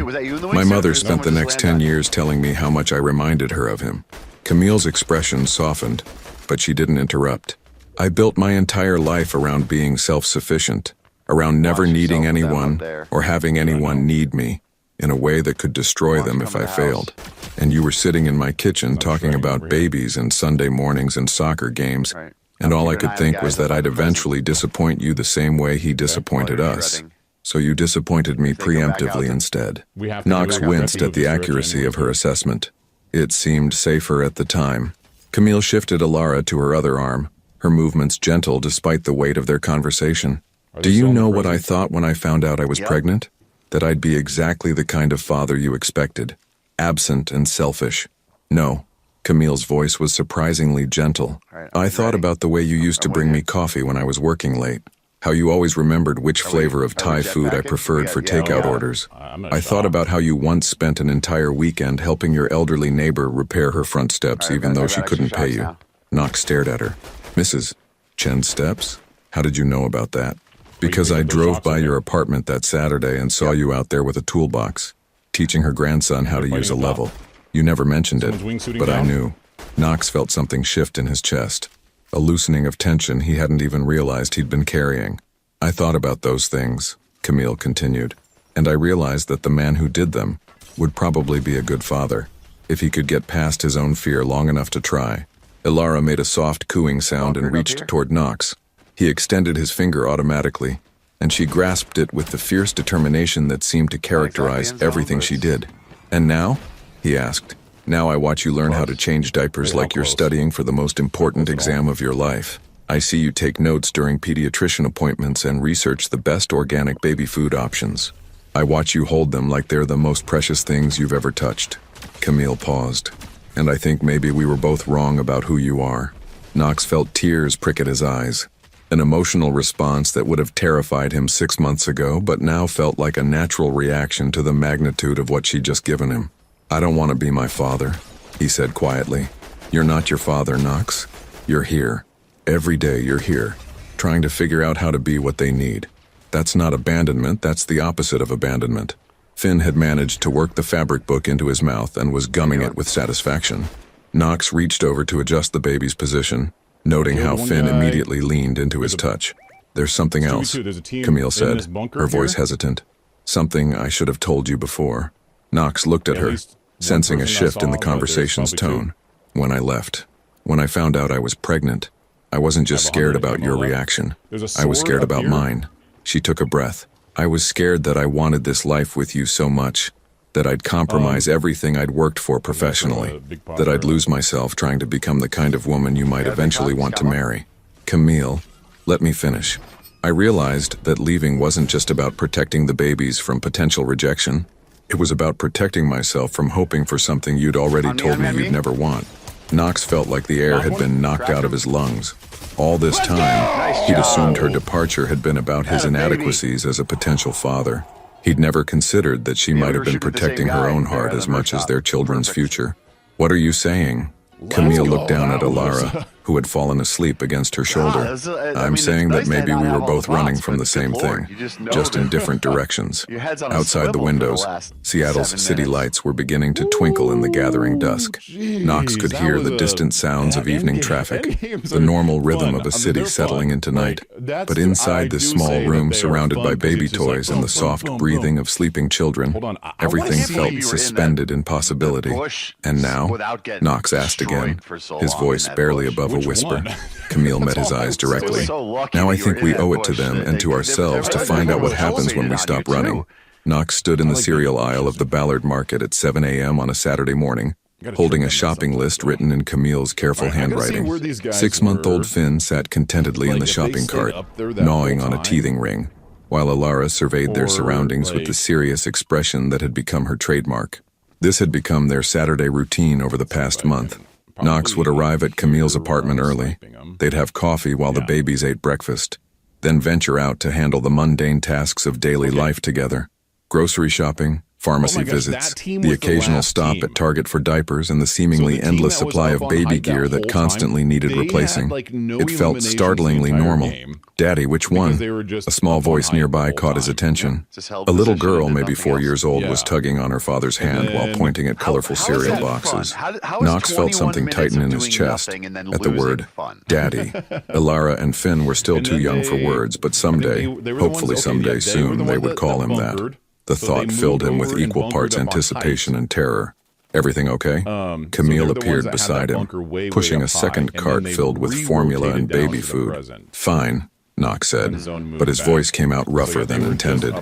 My mother spent the next 10 years telling me how much I reminded her of him." Camille's expression softened, but she didn't interrupt. "I built my entire life around being self-sufficient, around never needing anyone or having anyone need me, in a way that could destroy them if I failed. And you were sitting in my kitchen talking about babies and Sunday mornings and soccer games, and all I could think was that I'd eventually disappoint you the same way he disappointed us. So you disappointed me preemptively instead." Knox winced at the accuracy of her assessment. It seemed safer at the time. Camille shifted Ilara to her other arm, her movements gentle despite the weight of their conversation. "Do you know what I thought when I found out I was pregnant? That I'd be exactly the kind of father you expected, absent and selfish." "No." Camille's voice was surprisingly gentle. "I thought about the way you used to bring me coffee when I was working late, how you always remembered which flavor of Thai food I preferred for takeout orders. I thought about how you once spent an entire weekend helping your elderly neighbor repair her front steps even though she couldn't pay you." Knox stared at her. "Mrs. Chen's steps? How did you know about that?" "Because I drove by your apartment that Saturday and saw you out there with a toolbox, teaching her grandson how to use a level. You never mentioned it, but I knew." Knox felt something shift in his chest, a loosening of tension he hadn't even realized he'd been carrying. "I thought about those things," Camille continued, "and I realized that the man who did them would probably be a good father. if he could get past his own fear long enough to try. Ilara made a soft cooing sound and reached toward Knox. He extended his finger automatically, and she grasped it with the fierce determination that seemed to characterize everything she did. "And now?" he asked. "Now I watch you learn how to change diapers like you're studying for the most important exam of your life. I see you take notes during pediatrician appointments and research the best organic baby food options. I watch you hold them like they're the most precious things you've ever touched." Camille paused. "And I think maybe we were both wrong about who you are." Knox felt tears prick at his eyes. An emotional response that would have terrified him 6 months ago, but now felt like a natural reaction to the magnitude of what she'd just given him. "I don't want to be my father," he said quietly. "You're not your father, Knox. You're here. Every day you're here, trying to figure out how to be what they need. That's not abandonment, that's the opposite of abandonment." Finn had managed to work the fabric book into his mouth and was gumming it with satisfaction. Knox reached over to adjust the baby's position, noting how Finn immediately leaned into his touch. "There's something else," Camille said, her voice hesitant. "Something I should have told you before." Knox looked at her, sensing a shift in the conversation's tone. "When I left, when I found out I was pregnant, I wasn't just scared about your reaction. I was scared about mine." She took a breath. "I was scared that I wanted this life with you so much, that I'd compromise everything I'd worked for professionally, that I'd lose myself trying to become the kind of woman you might eventually want to marry." "Camille, let me finish. I realized that leaving wasn't just about protecting the babies from potential rejection. It was about protecting myself from hoping for something you'd already told me you'd never want." Knox felt like the air had been knocked out of his lungs. All this time, he'd assumed her departure had been about his inadequacies as a potential father. He'd never considered that she might have been protecting her own heart as much as their children's future. "What are you saying?" Camille looked down at Ilara, who had fallen asleep against her shoulder. "I'm saying that maybe we were both running from the same thing, just in different directions." Outside the windows, Seattle's city lights were beginning to twinkle in the gathering dusk. Knox could hear the distant sounds of evening traffic, the normal rhythm of a city settling into night. But inside this small room surrounded by baby toys and the soft breathing of sleeping children, everything felt suspended in possibility. "And now?" Knox asked again, his voice barely above a whisper. Camille met his eyes directly. "Now I think we owe it to them and to ourselves to find out what happens when we stop running." Knox stood in the cereal aisle of the Ballard Market at 7 a.m. on a Saturday morning, holding a shopping list written in Camille's careful handwriting. 6-month-old Finn sat contentedly in the shopping cart, gnawing on a teething ring, while Ilara surveyed their surroundings with the serious expression that had become her trademark. This had become their Saturday routine over the past month. Knox would arrive at Camille's apartment early. They'd have coffee while the babies ate breakfast, then venture out to handle the mundane tasks of daily life together. Grocery shopping, pharmacy visits, the occasional stop at Target for diapers, and the seemingly endless supply of baby gear that constantly needed replacing. It felt startlingly normal. "Daddy, which one?" A small voice nearby caught his attention. A little girl, maybe 4 years old, was tugging on her father's hand while pointing at colorful cereal boxes. Knox felt something tighten in his chest at the word, "Daddy." Ilara and Finn were still too young for words, but someday, hopefully someday soon, they would call him that. The thought filled him with equal parts anticipation and terror. "Everything okay?" Camille appeared beside him, pushing a second cart filled with formula and baby food. "Fine," Knox said, but his voice came out rougher than intended.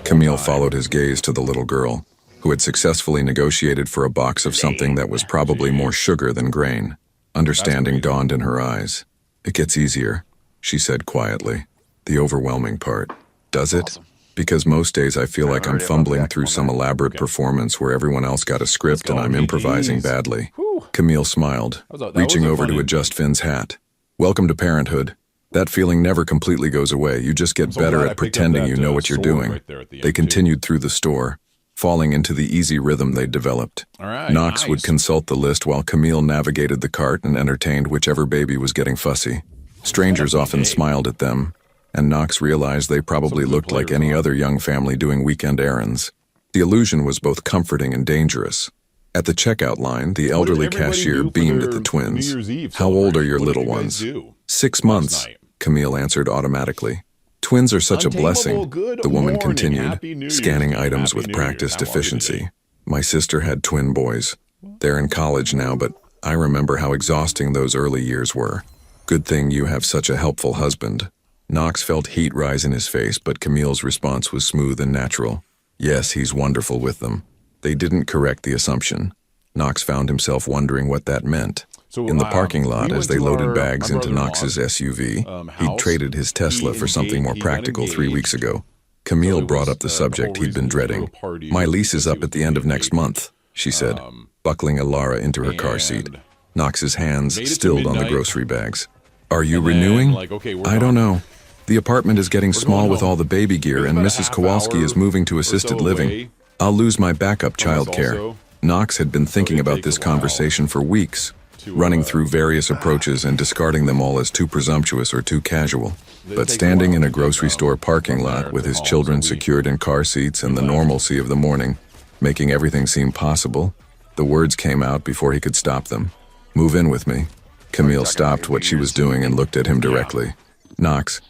Camille followed his gaze to the little girl, who had successfully negotiated for a box of something that was probably more sugar than grain. Understanding dawned in her eyes. "It gets easier," she said quietly. "The overwhelming part. Does it? Because most days I feel like I'm fumbling through some elaborate performance where everyone else got a script and I'm improvising badly." Camille smiled, reaching over to adjust Finn's hat. "Welcome to parenthood. That feeling never completely goes away. You just get better at pretending you know what you're doing." They continued through the store, falling into the easy rhythm they'd developed. Knox would consult the list while Camille navigated the cart and entertained whichever baby was getting fussy. Strangers often smiled at them, and Knox realized they probably looked like any other young family doing weekend errands. The illusion was both comforting and dangerous. At the checkout line, the elderly cashier beamed at the twins. "How old are your little ones?" 6 months, Camille answered automatically. "Twins are such a blessing," the woman continued, scanning items with practiced efficiency. "My sister had twin boys. They're in college now, but I remember how exhausting those early years were. Good thing you have such a helpful husband. Knox felt heat rise in his face, but Camille's response was smooth and natural. Yes, he's wonderful with them. They didn't correct the assumption. Knox found himself wondering what that meant. In the parking lot, as they loaded bags into Knox's SUV, he'd traded his Tesla for something more practical 3 weeks ago. Camille brought up the subject he'd been dreading. "My lease is up at the end of next month," she said, buckling Alara into her car seat. Knox's hands stilled on the grocery bags. "Are you renewing?" "I don't know. The apartment is getting small with all the baby gear, and Mrs. Kowalski is moving to assisted living. I'll lose my backup childcare." Knox had been thinking about this conversation for weeks, running through various approaches and discarding them all as too presumptuous or too casual. But standing in a grocery store parking lot with his children secured in car seats and the normalcy of the morning, making everything seem possible, the words came out before he could stop them. "Move in with me." Camille stopped what she was doing and looked at him directly. "Knox,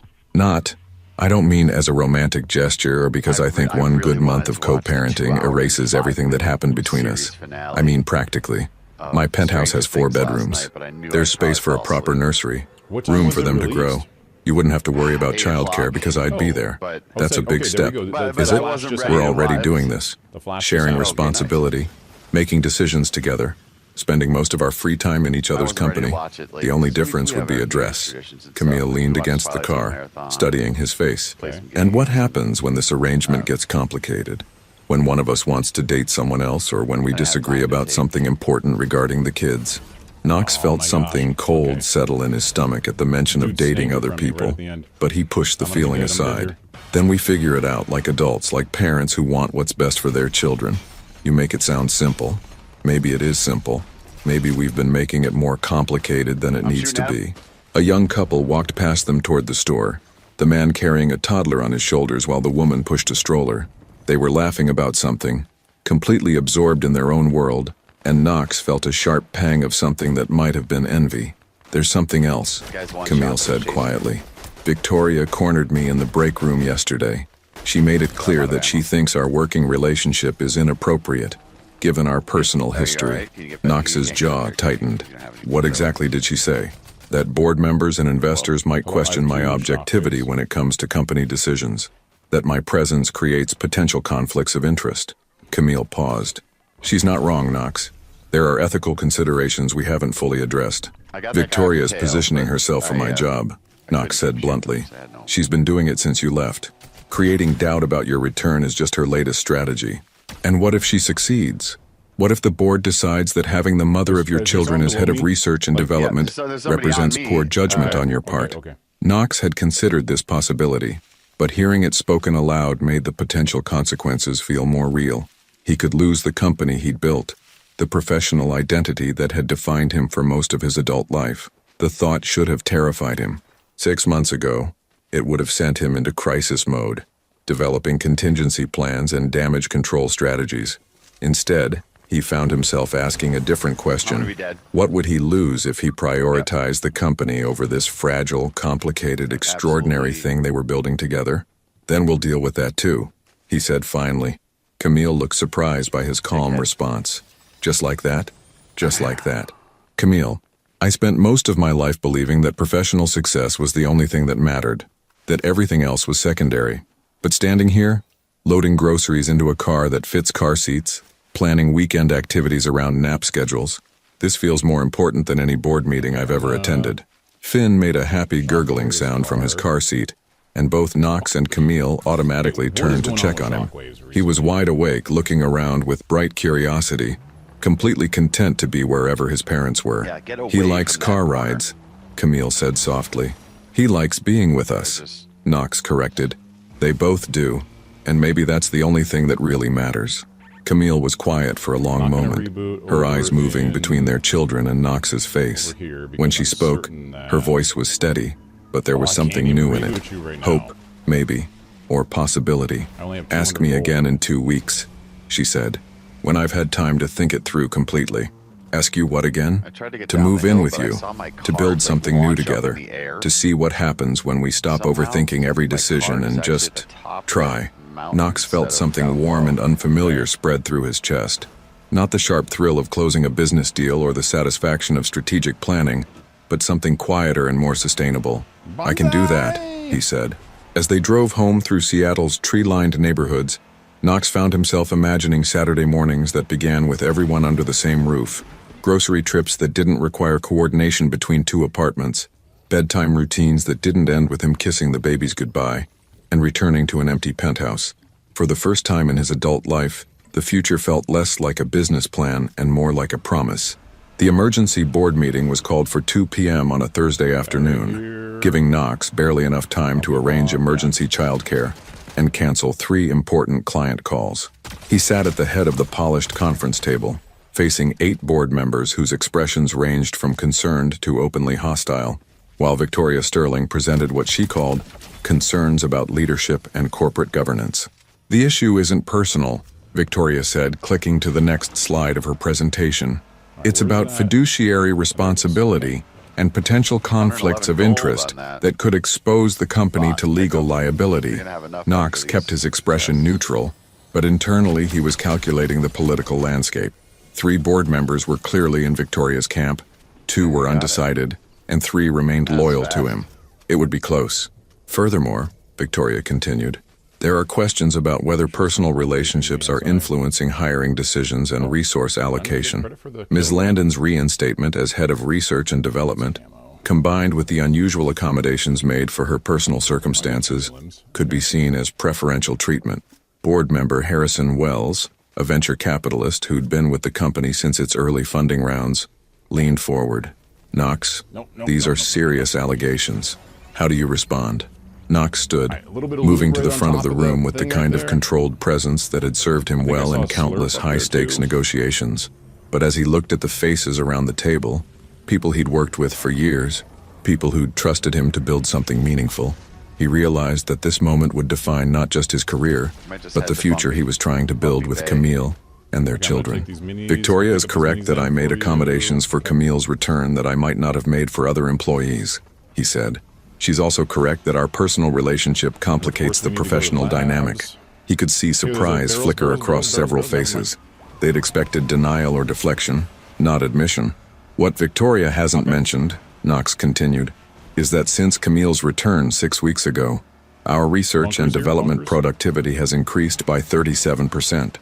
I don't mean as a romantic gesture or because I think one good month of co-parenting erases everything that happened between us. I mean practically. My penthouse has 4 bedrooms. There's space for a proper nursery, room for them to grow. You wouldn't have to worry about childcare because I'd be there. That's a big step, is it? We're already doing this. Sharing responsibility, making decisions together, spending most of our free time in each other's company. The only difference would be a dress." Camille leaned against the car, studying his face. "And what happens when this arrangement gets complicated? When one of us wants to date someone else, or when we disagree about something important regarding the kids?" Knox felt something cold settle in his stomach at the mention of dating other people, but he pushed the feeling aside. "Then we figure it out like adults, like parents who want what's best for their children." You make it sound simple. Maybe it is simple. Maybe we've been making it more complicated than it needs to be. A young couple walked past them toward the store, the man carrying a toddler on his shoulders while the woman pushed a stroller. They were laughing about something, completely absorbed in their own world, and Knox felt a sharp pang of something that might have been envy. "There's something else," Camille said quietly. "Victoria cornered me in the break room yesterday. She made it clear that she thinks our working relationship is inappropriate, given our personal history." Knox's jaw tightened. What exactly did she say? That board members and investors might question my objectivity when it comes to company decisions. That my presence creates potential conflicts of interest. Camille paused. "She's not wrong, Knox. There are ethical considerations we haven't fully addressed. Victoria's positioning herself for my job," Knox said bluntly. "She's been doing it since you left. Creating doubt about your return is just her latest strategy. And what if she succeeds? What if the board decides that having the mother of your children as head of research and development represents poor judgment on your part?" Knox had considered this possibility, but hearing it spoken aloud made the potential consequences feel more real. He could lose the company he'd built, the professional identity that had defined him for most of his adult life. The thought should have terrified him. 6 months ago, it would have sent him into crisis mode, developing contingency plans and damage control strategies. Instead, he found himself asking a different question. What would he lose if he prioritized the company over this fragile, complicated, extraordinary thing they were building together? "Then we'll deal with that too," he said finally. Camille looked surprised by his calm response. "Just like that? Just like that." "Camille, I spent most of my life believing that professional success was the only thing that mattered, that everything else was secondary. But standing here, loading groceries into a car that fits car seats, planning weekend activities around nap schedules, this feels more important than any board meeting I've ever attended." Finn made a happy gurgling sound from his car seat, and both Knox and Camille automatically turned to check on him. He was wide awake, looking around with bright curiosity, completely content to be wherever his parents were. "He likes car rides," Camille said softly. "He likes being with us," Knox corrected. "They both do, and maybe that's the only thing that really matters." Camille was quiet for a long moment, her eyes moving between their children and Knox's face. When she spoke, her voice was steady, but there was something new in it. Hope, maybe, or possibility. "Ask me again in 2 weeks," she said, "when I've had time to think it through completely." "Ask you what again?" "To move in with you, to build something new together, to see what happens when we stop overthinking every decision and just try." Knox felt something warm and unfamiliar spread through his chest. Not the sharp thrill of closing a business deal or the satisfaction of strategic planning, but something quieter and more sustainable. I can do that, he said. As they drove home through Seattle's tree-lined neighborhoods, Knox found himself imagining Saturday mornings that began with everyone under the same roof, grocery trips that didn't require coordination between two apartments, bedtime routines that didn't end with him kissing the babies goodbye, and returning to an empty penthouse. For the first time in his adult life, the future felt less like a business plan and more like a promise. The emergency board meeting was called for 2 p.m. on a Thursday afternoon, giving Knox barely enough time to arrange emergency childcare and cancel 3 important client calls. He sat at the head of the polished conference table, facing 8 board members whose expressions ranged from concerned to openly hostile, while Victoria Sterling presented what she called concerns about leadership and corporate governance. The issue isn't personal, Victoria said, clicking to the next slide of her presentation. It's about fiduciary responsibility and potential conflicts of interest that could expose the company to legal liability. Knox kept his expression neutral, but internally he was calculating the political landscape. 3 board members were clearly in Victoria's camp, 2 were undecided, and 3 remained loyal to him. It would be close. Furthermore, Victoria continued, there are questions about whether personal relationships are influencing hiring decisions and resource allocation. Ms. Landon's reinstatement as head of research and development, combined with the unusual accommodations made for her personal circumstances, could be seen as preferential treatment. Board member Harrison Wells, a venture capitalist who'd been with the company since its early funding rounds, leaned forward. Knox, these are serious allegations. How do you respond? Knox stood, moving to the front of the room with the kind of controlled presence that had served him well in countless high-stakes negotiations. But as he looked at the faces around the table, people he'd worked with for years, people who'd trusted him to build something meaningful, he realized that this moment would define not just his career, but the future he was trying to build with Camille and their children. Victoria is correct that I made accommodations for Camille's return that I might not have made for other employees, he said. She's also correct that our personal relationship complicates the professional dynamic. He could see surprise flicker across several faces. They'd expected denial or deflection, not admission. What Victoria hasn't mentioned, Knox continued, is that since Camille's return 6 weeks ago, our research and development productivity has increased by 37%.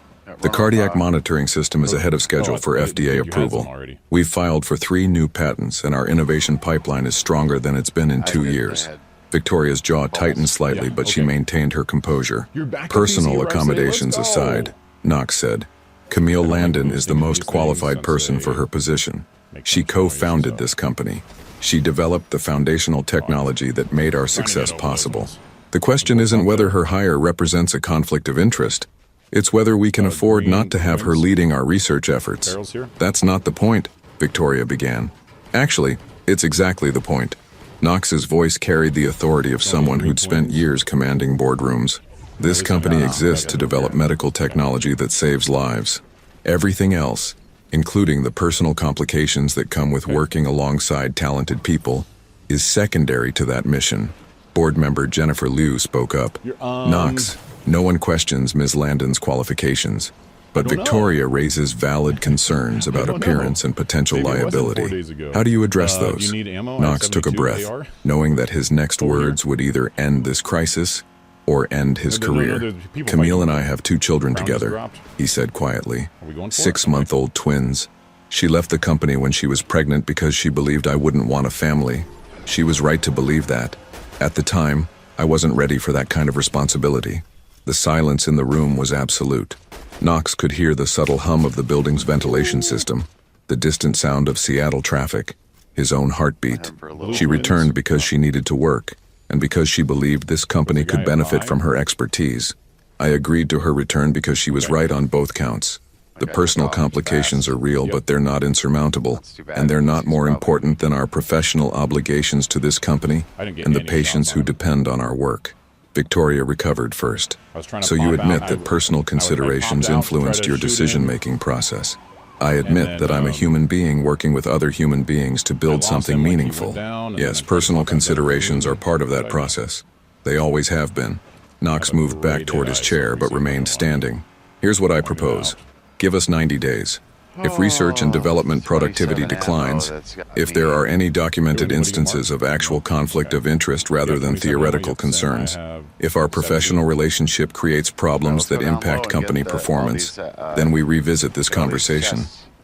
The cardiac monitoring system is ahead of schedule for FDA approval. We've filed for 3 new patents, and our innovation pipeline is stronger than it's been in 2 years. Victoria's jaw tightened slightly, but she maintained her composure. Personal accommodations aside, Knox said, Camille Landon is the most qualified person for her position. She co-founded this company. She developed the foundational technology that made our success possible. The question isn't whether her hire represents a conflict of interest. It's whether we can afford not to have her leading our research efforts. That's not the point, Victoria began. Actually, it's exactly the point. Knox's voice carried the authority of someone who'd spent years commanding boardrooms. This company exists to develop medical technology that saves lives. Everything else, including the personal complications that come with working alongside talented people, is secondary to that mission. Board member Jennifer Liu spoke up. Knox, no one questions Ms. Landon's qualifications, but Victoria raises valid concerns about appearance and potential liability. How do you address those? Knox took a breath, knowing that his next words would either end this crisis or end his career. Camille and I have 2 children together, he said quietly. 6-month-old twins. She left the company when she was pregnant because she believed I wouldn't want a family. She was right to believe that. At the time, I wasn't ready for that kind of responsibility. The silence in the room was absolute. Knox could hear the subtle hum of the building's ventilation system, the distant sound of Seattle traffic, his own heartbeat. She returned because she needed to work, and because she believed this company could benefit from her expertise. I agreed to her return because she was right on both counts. The personal complications are real, but they're not insurmountable, and they're not more important than our professional obligations to this company and the patients who depend on our work. Victoria recovered first. So you admit that personal considerations influenced your decision-making process. I admit that I'm a human being working with other human beings to build something meaningful. Yes, personal considerations are part of that process. They always have been. Knox moved back toward his chair but remained standing. Here's what I propose. Give us 90 days. If research and development productivity 27 declines, ammo, that's gotta if be- there are any documented instances of actual conflict of interest rather than theoretical concerns, if our professional relationship creates problems that impact company performance, then we revisit this conversation.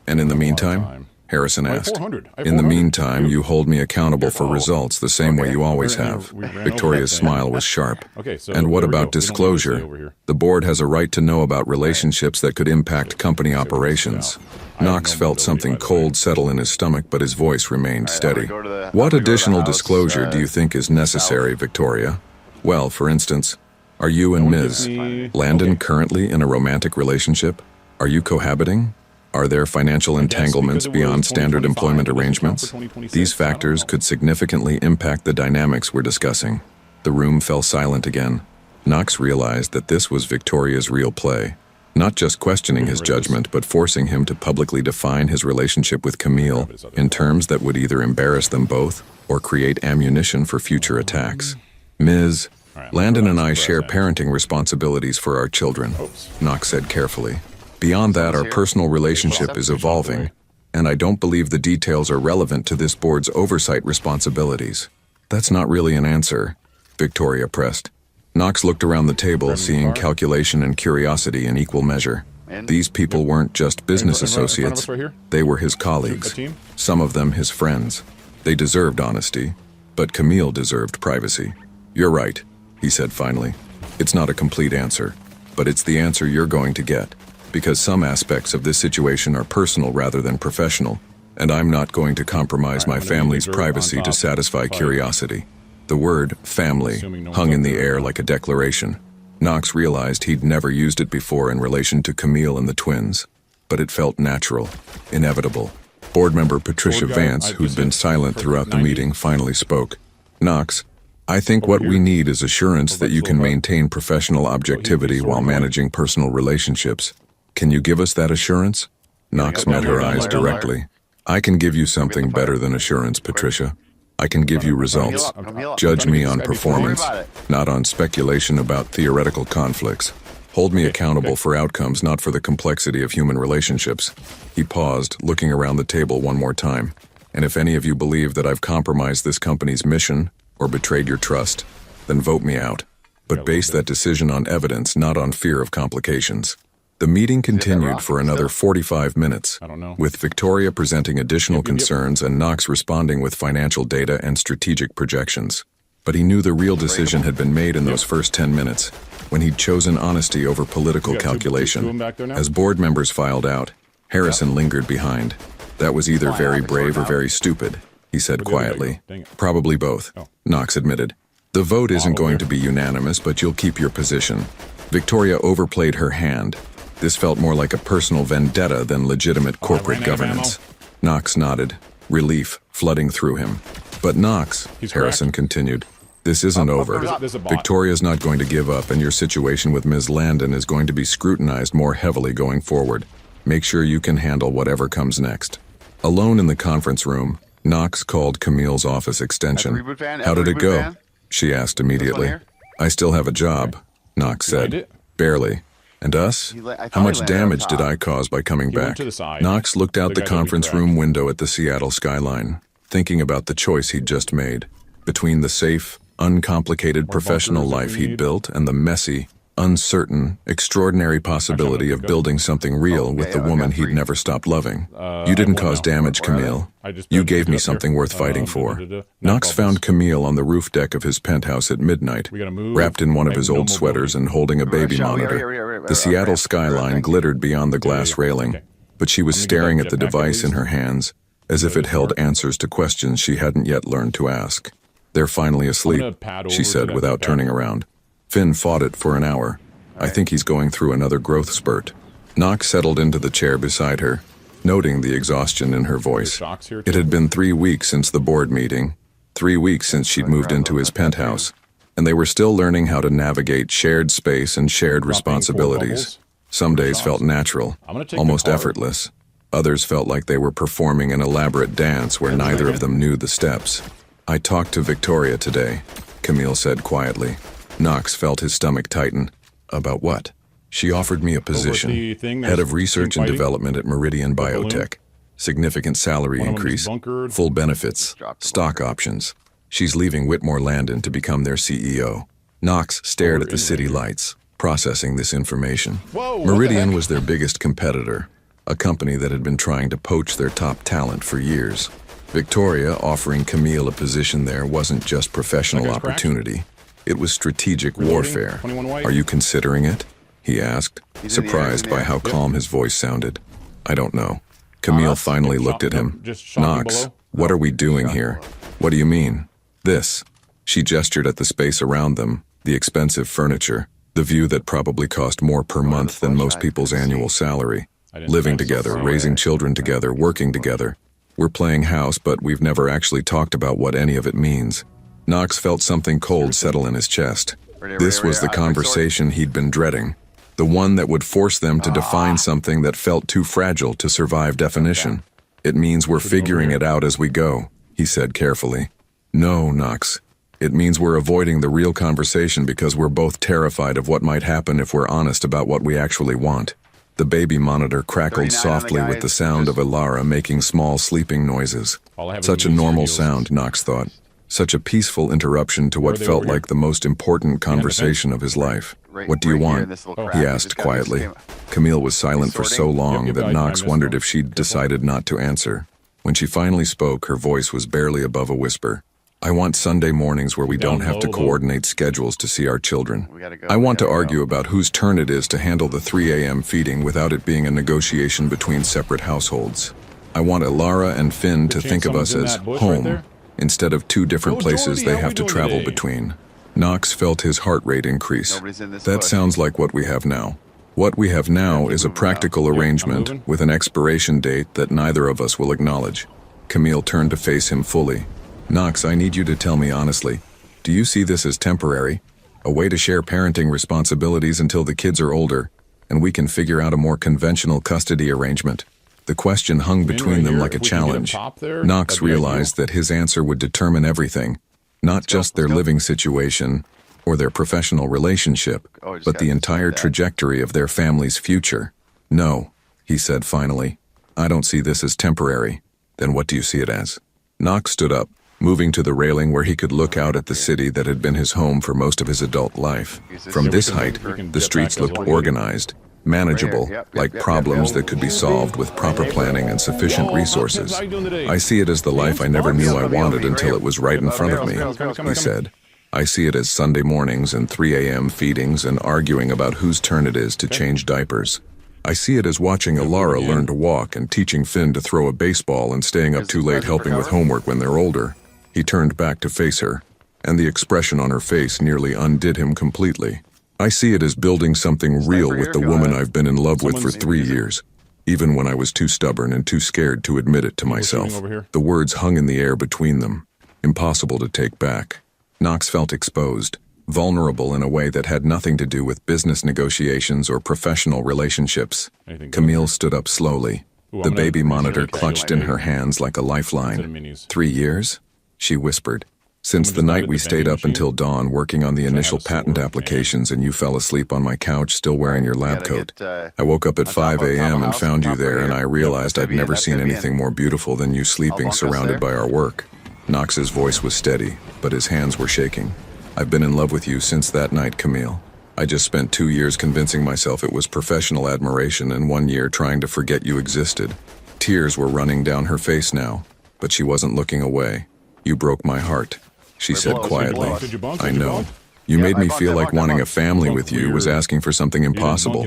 And in the meantime, Harrison asked, in the meantime, you hold me accountable for results the same way you always have. Victoria's smile was sharp. And what about disclosure? The board has a right to know about relationships that could impact company operations. Knox felt something cold settle in his stomach, but his voice remained steady. What additional disclosure do you think is necessary, Victoria? Well, for instance, are you and Ms. Landon currently in a romantic relationship? Are you cohabiting? Are there financial entanglements beyond standard employment arrangements? These factors could significantly impact the dynamics we're discussing. The room fell silent again. Knox realized that this was Victoria's real play. Not just questioning his judgment, but forcing him to publicly define his relationship with Camille in terms that would either embarrass them both or create ammunition for future attacks. Ms. Landon and I share parenting responsibilities for our children, Knox said carefully. Beyond that, our personal relationship is evolving, and I don't believe the details are relevant to this board's oversight responsibilities. That's not really an answer, Victoria pressed. Knox looked around the table, seeing calculation and curiosity in equal measure. These people weren't just business associates, they were his colleagues, some of them his friends. They deserved honesty, but Camille deserved privacy. You're right, he said finally. It's not a complete answer, but it's the answer you're going to get. Because some aspects of this situation are personal rather than professional, and I'm not going to compromise my family's privacy to satisfy curiosity. The word family hung in the air like a declaration. Knox realized he'd never used it before in relation to Camille and the twins, but it felt natural, inevitable. Board member Patricia Vance, who'd been silent throughout the meeting, finally spoke. Knox, I think what we need is assurance that you can maintain professional objectivity while managing personal relationships. Can you give us that assurance? Knox met her eyes directly. I can give you something better than assurance, Patricia. I can give you results. Judge me on performance, not on speculation about theoretical conflicts. Hold me accountable for outcomes, not for the complexity of human relationships. He paused, looking around the table one more time. And if any of you believe that I've compromised this company's mission or betrayed your trust, then vote me out. But base that decision on evidence, not on fear of complications. The meeting continued for another 45 minutes, with Victoria presenting additional concerns and Knox responding with financial data and strategic projections. But he knew the real decision had been made in those first 10 minutes, when he'd chosen honesty over political calculation. As board members filed out, Harrison lingered behind. That was either very brave or very stupid, he said quietly. Probably both, Knox admitted. The vote isn't going to be unanimous, but you'll keep your position. Victoria overplayed her hand. This felt more like a personal vendetta than legitimate corporate governance. Knox nodded, relief flooding through him. But Knox, Harrison continued, this isn't over. Victoria's not going to give up, and your situation with Ms. Landon is going to be scrutinized more heavily going forward. Make sure you can handle whatever comes next. Alone in the conference room, Knox called Camille's office extension. How did it go? She asked immediately. I still have a job, Knox said. Barely. And us? How much damage did I cause by coming back? Knox looked out the conference room window at the Seattle skyline, thinking about the choice he'd just made, between the safe, uncomplicated professional life he'd built and the messy, uncertain, extraordinary possibility of building something real with the woman he'd never stopped loving. You didn't cause damage, Camille. You gave me something worth fighting for. Knox found Camille on the roof deck of his penthouse at midnight, wrapped in one of his old sweaters and holding a baby monitor. The Seattle skyline glittered beyond the glass railing, but she was staring at the device in her hands, as if it held answers to questions she hadn't yet learned to ask. They're finally asleep, she said without turning around. Finn fought it for an hour. I think he's going through another growth spurt. Knox settled into the chair beside her, noting the exhaustion in her voice. It had been 3 weeks since the board meeting, 3 weeks since she'd moved into his penthouse, and they were still learning how to navigate shared space and shared responsibilities. Some days felt natural, almost effortless. Others felt like they were performing an elaborate dance where neither of them knew the steps. I talked to Victoria today, Camille said quietly. Knox felt his stomach tighten. About what? She offered me a position, head of research and development at Meridian Biotech. Significant salary increase, full benefits, stock options. She's leaving Whitmore Landon to become their CEO. Knox stared at the city lights, processing this information. Meridian was their biggest competitor, a company that had been trying to poach their top talent for years. Victoria offering Camille a position there wasn't just professional opportunity. It was strategic warfare. Are you considering it? He asked, surprised by how calm his voice sounded. I don't know. Camille finally looked at him. Knox, what are we doing here? What do you mean? This. She gestured at the space around them, the expensive furniture, the view that probably cost more per month than most people's annual salary. Living together, raising children together, working together. We're playing house, but we've never actually talked about what any of it means. Knox felt something cold settle in his chest. This was the conversation he'd been dreading. The one that would force them to define something that felt too fragile to survive definition. It means we're figuring it out as we go, he said carefully. No, Knox. It means we're avoiding the real conversation because we're both terrified of what might happen if we're honest about what we actually want. The baby monitor crackled softly with the sound of Alara making small sleeping noises. Such a normal sound, Knox thought. Such a peaceful interruption to what felt like the most important conversation of his life. What do you want? He asked quietly. Camille was silent for so long that Knox wondered if she'd decided not to answer. When she finally spoke, her voice was barely above a whisper. I want Sunday mornings where we don't have to coordinate schedules to see our children. I want to argue about whose turn it is to handle the 3 a.m. feeding without it being a negotiation between separate households. I want Alara and Finn to think of us as home, instead of two different places they have to travel between. Knox felt his heart rate increase. That sounds like what we have now. What we have now is a practical arrangement with an expiration date that neither of us will acknowledge. Camille turned to face him fully. Knox, I need you to tell me honestly. Do you see this as temporary? A way to share parenting responsibilities until the kids are older, and we can figure out a more conventional custody arrangement? The question hung between them like a challenge. Knox realized that his answer would determine everything, not just their living situation or their professional relationship, but the entire trajectory of their family's future. No, he said finally. I don't see this as temporary. Then what do you see it as? Knox stood up, moving to the railing where he could look out at the city that had been his home for most of his adult life. From this height, the streets looked organized, manageable, like problems that could be solved with proper planning and sufficient resources. I see it as the life I never knew I wanted until it was right in front of me, he said. I see it as Sunday mornings and 3 a.m. feedings and arguing about whose turn it is to change diapers. I see it as watching Alara learn to walk and teaching Finn to throw a baseball and staying up too late helping with homework when they're older. He turned back to face her, and the expression on her face nearly undid him completely. I see it as building something real with the woman I've been in love with for 3 years, even when I was too stubborn and too scared to admit it to myself. The words hung in the air between them, impossible to take back. Knox felt exposed, vulnerable in a way that had nothing to do with business negotiations or professional relationships. Camille stood up slowly, the baby monitor clutched in her hands like a lifeline. 3 years? She whispered. Since the night we stayed up until dawn working on the initial patent applications and you fell asleep on my couch still wearing your lab coat. I woke up at 5 a.m. and found you there and I realized I'd never seen anything more beautiful than you sleeping surrounded by our work. Knox's voice was steady, but his hands were shaking. I've been in love with you since that night, Camille. I just spent 2 years convincing myself it was professional admiration and 1 year trying to forget you existed. Tears were running down her face now, but she wasn't looking away. You broke my heart, she said quietly. I know. You made me feel like wanting a family with you was asking for something impossible.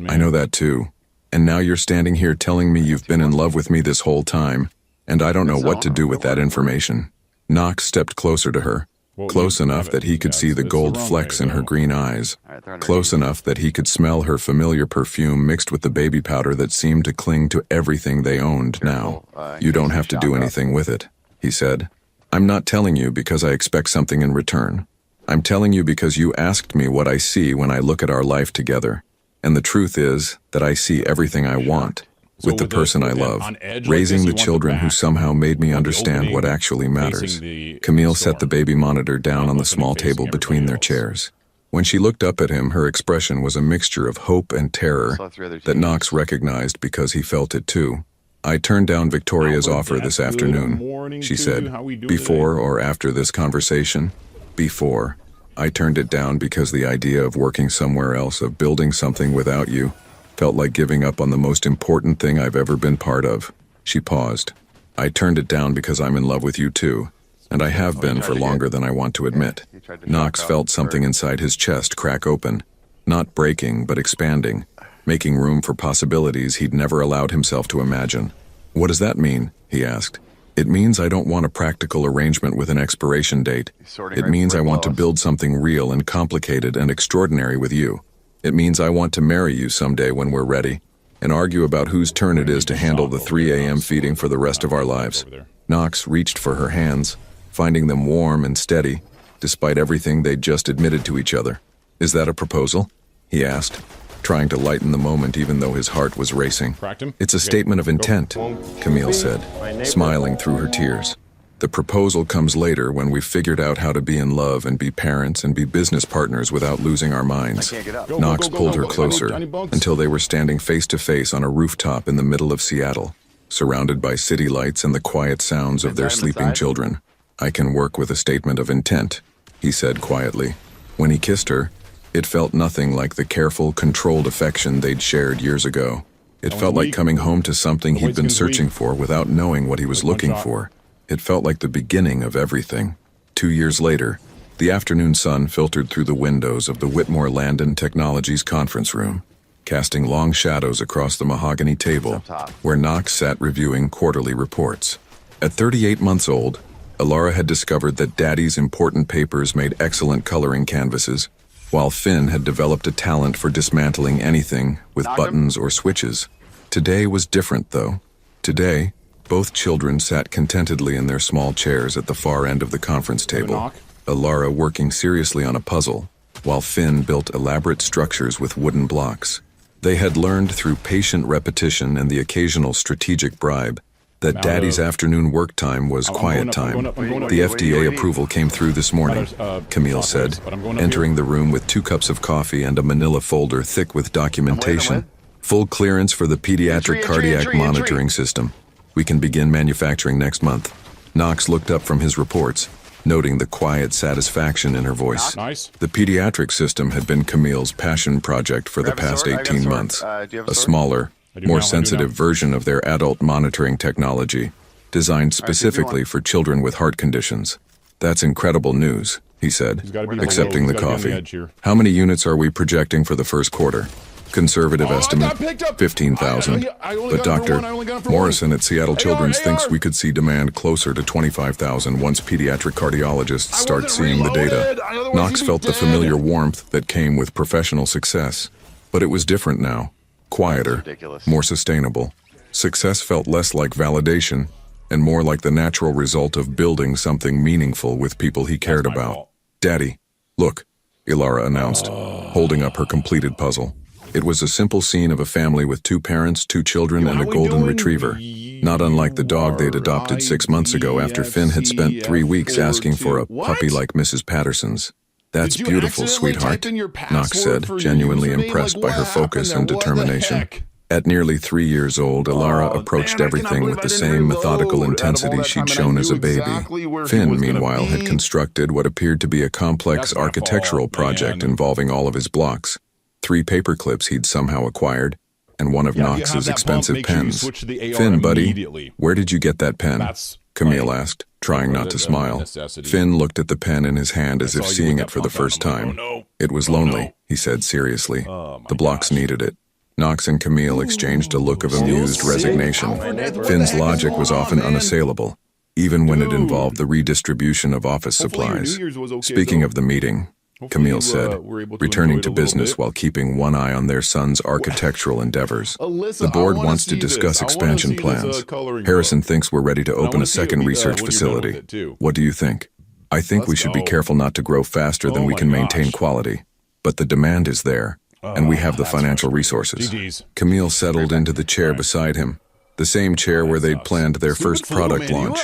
I know that too. And now you're standing here telling me you've been in love with me this whole time, and I don't know what to do with that information. Knox stepped closer to her, close enough that he could see the gold flecks in her green eyes, close enough that he could smell her familiar perfume mixed with the baby powder that seemed to cling to everything they owned now. You don't have to do anything with it, he said. I'm not telling you because I expect something in return. I'm telling you because you asked me what I see when I look at our life together. And the truth is that I see everything I want, with the person I love, raising the children who somehow made me understand what actually matters. Camille set the baby monitor down on the small table between their chairs. When she looked up at him, her expression was a mixture of hope and terror that Knox recognized because he felt it too. "I turned down Victoria's offer this afternoon," she said. "Before or after this conversation?" "Before. I turned it down because the idea of working somewhere else, of building something without you, felt like giving up on the most important thing I've ever been part of." She paused. "I turned it down because I'm in love with you too, and I have been for longer than I want to admit." Knox felt something inside his chest crack open, not breaking but expanding, making room for possibilities he'd never allowed himself to imagine. "What does that mean?" he asked. "It means I don't want a practical arrangement with an expiration date. It means I want to build something real and complicated and extraordinary with you. It means I want to marry you someday when we're ready, and argue about whose turn it is to handle the 3 a.m. feeding for the rest of our lives." Knox reached for her hands, finding them warm and steady, despite everything they'd just admitted to each other. "Is that a proposal?" he asked, trying to lighten the moment even though his heart was racing. "It's a statement of intent," Camille said, smiling through her tears. "The proposal comes later when we've figured out how to be in love and be parents and be business partners without losing our minds." Knox pulled her closer until they were standing face to face on a rooftop in the middle of Seattle, surrounded by city lights and the quiet sounds of their sleeping children. "I can work with a statement of intent," he said quietly. When he kissed her, it felt nothing like the careful, controlled affection they'd shared years ago. It felt like coming home to something he'd been searching for without knowing what he was looking for. It felt like the beginning of everything. 2 years later, the afternoon sun filtered through the windows of the Whitmore Landon Technologies conference room, casting long shadows across the mahogany table where Knox sat reviewing quarterly reports. At 38 months old, Ilara had discovered that Daddy's important papers made excellent coloring canvases, while Finn had developed a talent for dismantling anything with buttons or switches. Today was different, though. Today, both children sat contentedly in their small chairs at the far end of the conference table, Ilara working seriously on a puzzle, while Finn built elaborate structures with wooden blocks. They had learned through patient repetition and the occasional strategic bribe that Daddy's afternoon work time was quiet time. "The FDA approval came through this morning," Camille said, entering the room with 2 cups of coffee and a manila folder thick with documentation. "Full clearance for the pediatric cardiac monitoring system. We can begin manufacturing next month." Knox looked up from his reports, noting the quiet satisfaction in her voice. The pediatric system had been Camille's passion project for the past 18 months. A smaller, more sensitive version of their adult monitoring technology, designed specifically for children with heart conditions. "That's incredible news," he said, accepting the coffee. "How many units are we projecting for the first quarter?" "Conservative estimate, 15,000. But Dr. Morrison at Seattle Children's thinks we could see demand closer to 25,000 once pediatric cardiologists start seeing the data." Knox felt the familiar warmth that came with professional success. But it was different now. Quieter, more sustainable. Success felt less like validation and more like the natural result of building something meaningful with people he cared about. "Daddy, look," Ilara announced, holding up her completed puzzle. It was a simple scene of a family with 2 parents, 2 children, and a golden retriever, not unlike the dog they'd adopted 6 months ago after Finn had spent 3 weeks asking for a puppy like Mrs. Patterson's. "That's beautiful, sweetheart," Knox said, genuinely impressed by her focus and determination. At nearly 3 years old, Ilara approached everything with the same methodical intensity she'd shown as a baby. Finn, meanwhile, had constructed what appeared to be a complex architectural project involving all of his blocks, 3 paper clips he'd somehow acquired, and one of Knox's expensive pens. "Finn, buddy, where did you get that pen?" Camille asked, trying not to smile. Finn looked at the pen in his hand as if seeing it for the first time. "It was lonely," he said seriously. "The blocks needed it." Knox and Camille exchanged a look of amused resignation. Finn's logic was often unassailable, even when it involved the redistribution of office supplies. "Speaking of the meeting," Camille said, returning to business while keeping one eye on their son's architectural endeavors. "The board wants to discuss expansion plans. Harrison thinks we're ready to open a second research facility. What do you think?" "I think we should be careful not to grow faster than we can maintain quality. But the demand is there, and we have the financial resources." Camille settled into the chair beside him, the same chair where they'd planned their first product launch,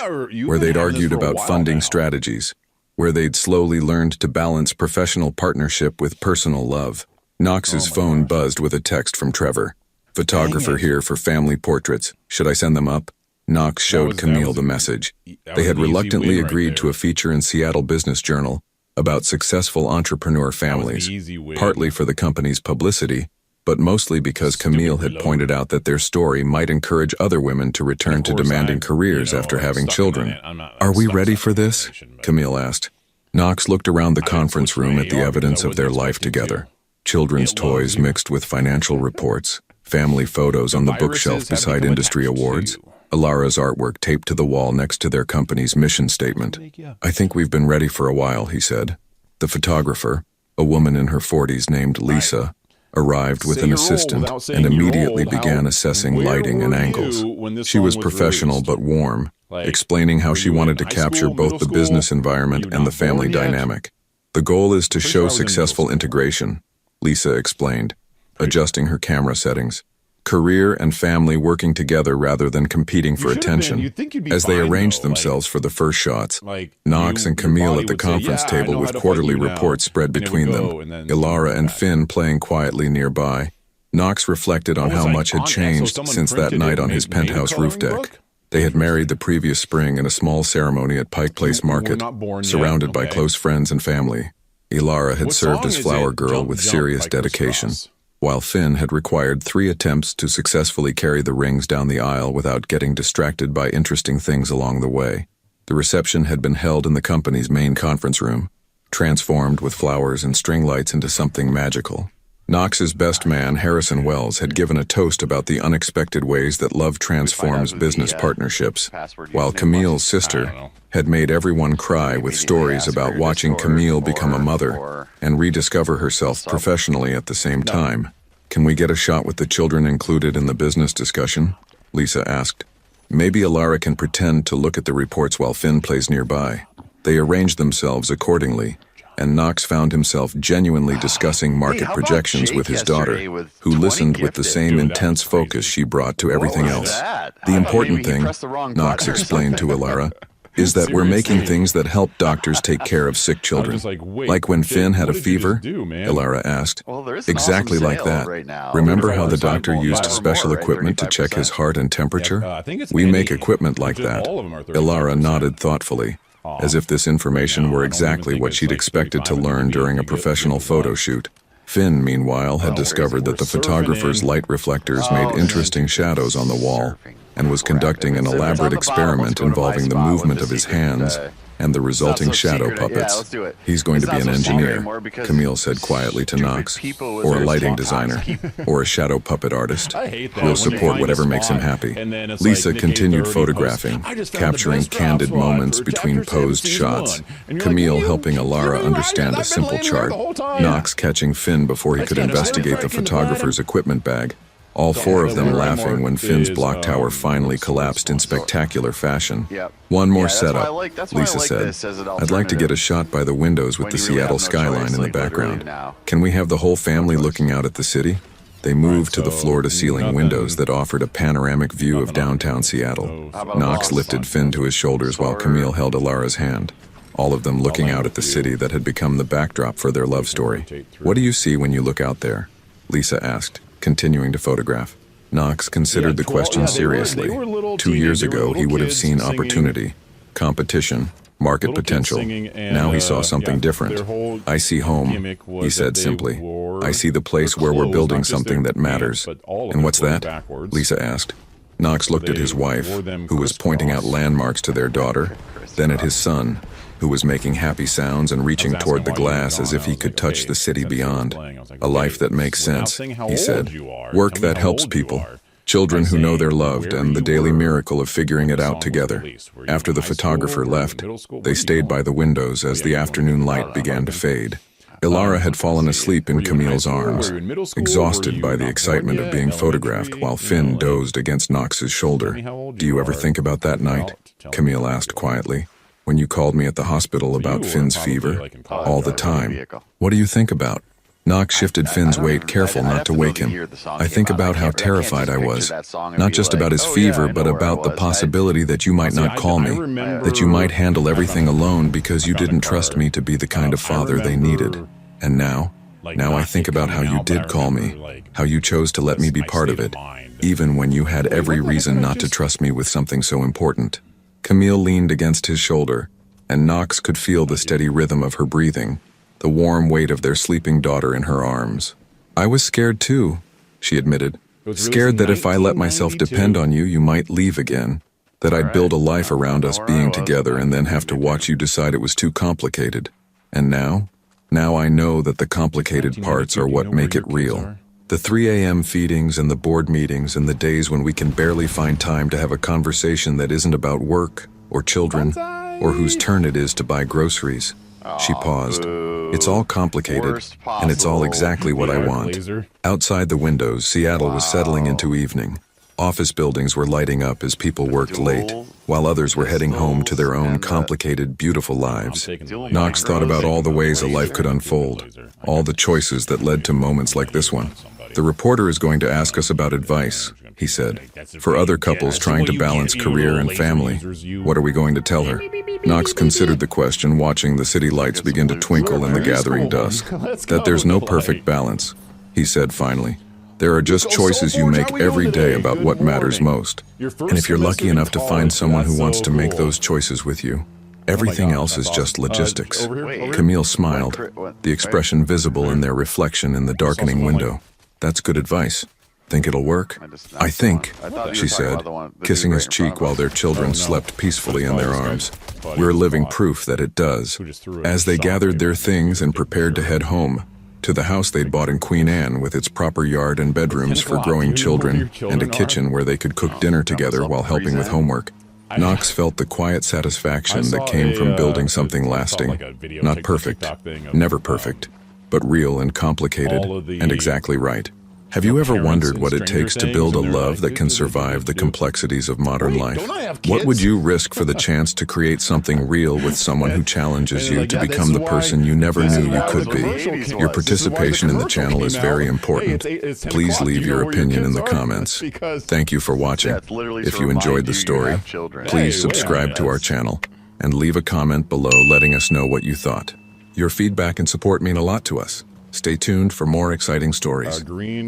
where they'd argued about funding strategies. where they'd slowly learned to balance professional partnership with personal love. Knox's phone buzzed with a text from Trevor. "Photographer here for family portraits. Should I send them up?" Knox showed Camille the message. They had reluctantly agreed to a feature in Seattle Business Journal about successful entrepreneur families, partly for the company's publicity, but mostly because Camille had pointed out that their story might encourage other women to return to demanding careers after having children. "Are we ready for this?" Camille asked. Knox looked around the conference room at the evidence of their life together. Children's toys mixed with financial reports, family photos on the bookshelf beside industry awards, Alara's artwork taped to the wall next to their company's mission statement. "I think we've been ready for a while," he said. The photographer, a woman in her 40s named Lisa, arrived with an assistant and immediately began assessing lighting and angles. She was professional but warm, explaining how she wanted to capture both the business environment and the family dynamic. "The goal is to show successful integration," Lisa explained, adjusting her camera settings. "Career and family working together rather than competing for attention." As they arranged themselves for the first shots, Knox and Camille at the conference table with quarterly reports spread between them, Ilara and Finn playing quietly nearby. Knox reflected on how much had changed since that night on his penthouse roof deck. They had married the previous spring in a small ceremony at Pike Place Market, surrounded by close friends and family. Ilara had served as flower girl with serious dedication, while Finn had required 3 attempts to successfully carry the rings down the aisle without getting distracted by interesting things along the way. The reception had been held in the company's main conference room, transformed with flowers and string lights into something magical. Knox's best man, Harrison Wells, had given a toast about the unexpected ways that love transforms business partnerships, while Camille's sister had made everyone cry with stories about watching Camille become a mother and rediscover herself professionally at the same time. "Can we get a shot with the children included in the business discussion?" Lisa asked. "Maybe Ilara can pretend to look at the reports while Finn plays nearby." They arranged themselves accordingly, and Knox found himself genuinely discussing market projections with his daughter, who listened with the same intense focus she brought to everything else. "The important thing," Knox explained to Ilara, "is that we're making things that help doctors take care of sick children." "Like when Finn had a fever?" Ilara asked. "Exactly like that. Remember how the doctor used special equipment to check his heart and temperature? We make equipment like that." Ilara nodded thoughtfully, as if this information were exactly what she'd expected to learn during a professional photo shoot. Finn, meanwhile, had discovered that the photographer's light reflectors made interesting shadows on the wall, and was conducting an elaborate experiment involving the movement of his hands and the resulting shadow puppets. "He's going to be an engineer," Camille said quietly to Knox, "or a lighting designer, or a shadow puppet artist. We'll support whatever makes him happy." Lisa continued photographing, capturing candid moments between posed shots, Camille helping Ilara understand a simple chart, Knox catching Finn before he could investigate the photographer's equipment bag, all 4 of them laughing when Finn's block tower finally collapsed in spectacular fashion. "One more setup," Lisa said. "I'd like to get a shot by the windows with the Seattle skyline in the background. Can we have the whole family looking out at the city?" They moved to the floor-to-ceiling windows that offered a panoramic view of downtown Seattle. Knox lifted Finn to his shoulders while Camille held Ilara's hand, all of them looking out at the city that had become the backdrop for their love story. "What do you see when you look out there?" Lisa asked, continuing to photograph. Knox considered the question seriously. 2 years ago, he would have seen opportunity, competition, market potential. Now he saw something different. "I see home," he said simply. "I see the place where we're building something that matters." "And what's that?" Lisa asked. Knox looked at his wife, who was pointing out landmarks to their daughter, then at his son, who was making happy sounds and reaching toward the glass as if he could touch the city beyond. "A life that makes sense," he said. "Work that helps people. Children who know they're loved, and the daily miracle of figuring it out together." After the photographer left, they stayed by the windows as the afternoon light began to fade. Ilara had fallen asleep in Camille's arms, exhausted by the excitement of being photographed while Finn dozed against Knox's shoulder. "Do you ever think about that night?" Camille asked quietly. "When you called me at the hospital about Finn's fever?" "All the time." "What do you think about?" Knox shifted Finn's weight, careful not to wake him. I think about how terrified I was. Not just about his fever, but about the possibility that you might not call me. That you might handle everything alone because you didn't trust me to be the kind of father they needed. And now I think about how you did call me. How you chose to let me be part of it. Even when you had every reason not to trust me with something so important. Camille leaned against his shoulder, and Knox could feel the steady rhythm of her breathing. The warm weight of their sleeping daughter in her arms. I was scared too, she admitted. Scared that if I let myself depend on you, you might leave again. That I'd build a life around us being together and then have to watch you decide it was too complicated. And now I know that the complicated parts are what make it real. The 3 a.m. feedings and the board meetings and the days when we can barely find time to have a conversation that isn't about work or children or whose turn it is to buy groceries. She paused. It's all complicated, and it's all exactly what I want. Outside the windows, Seattle was settling into evening. Office buildings were lighting up as people worked late, while others were heading home to their own complicated, beautiful lives. Knox thought about all the ways a life could unfold, all the choices that led to moments like this one. The reporter is going to ask us about advice, he said. For other couples trying to balance career and family, what are we going to tell her? Knox considered the question, watching the city lights begin to twinkle in the gathering dusk. That there's no perfect balance, he said finally. There are just choices you make every day about what matters most. And if you're lucky enough to find someone who wants to make those choices with you, everything else is just logistics. Camille smiled, the expression visible in their reflection in the darkening window. That's good advice. Think it'll work? I think, she said, kissing his cheek while their children slept peacefully in their arms. We're living proof that it does. As they gathered their things and prepared to head home, to the house they'd bought in Queen Anne with its proper yard and bedrooms for growing children and a kitchen where they could cook dinner together while helping with homework, Knox felt the quiet satisfaction that came from building something lasting. Not perfect, never perfect, but real and complicated and exactly right. Have you ever wondered what it takes to build a love that can survive the complexities of modern life? What would you risk for the chance to create something real with someone who challenges you to become the person you never knew you could be? Your participation in the channel is very important. Please leave your opinion in the comments. Thank you for watching. If you enjoyed the story, please subscribe to our channel and leave a comment below letting us know what you thought. Your feedback and support mean a lot to us. Stay tuned for more exciting stories.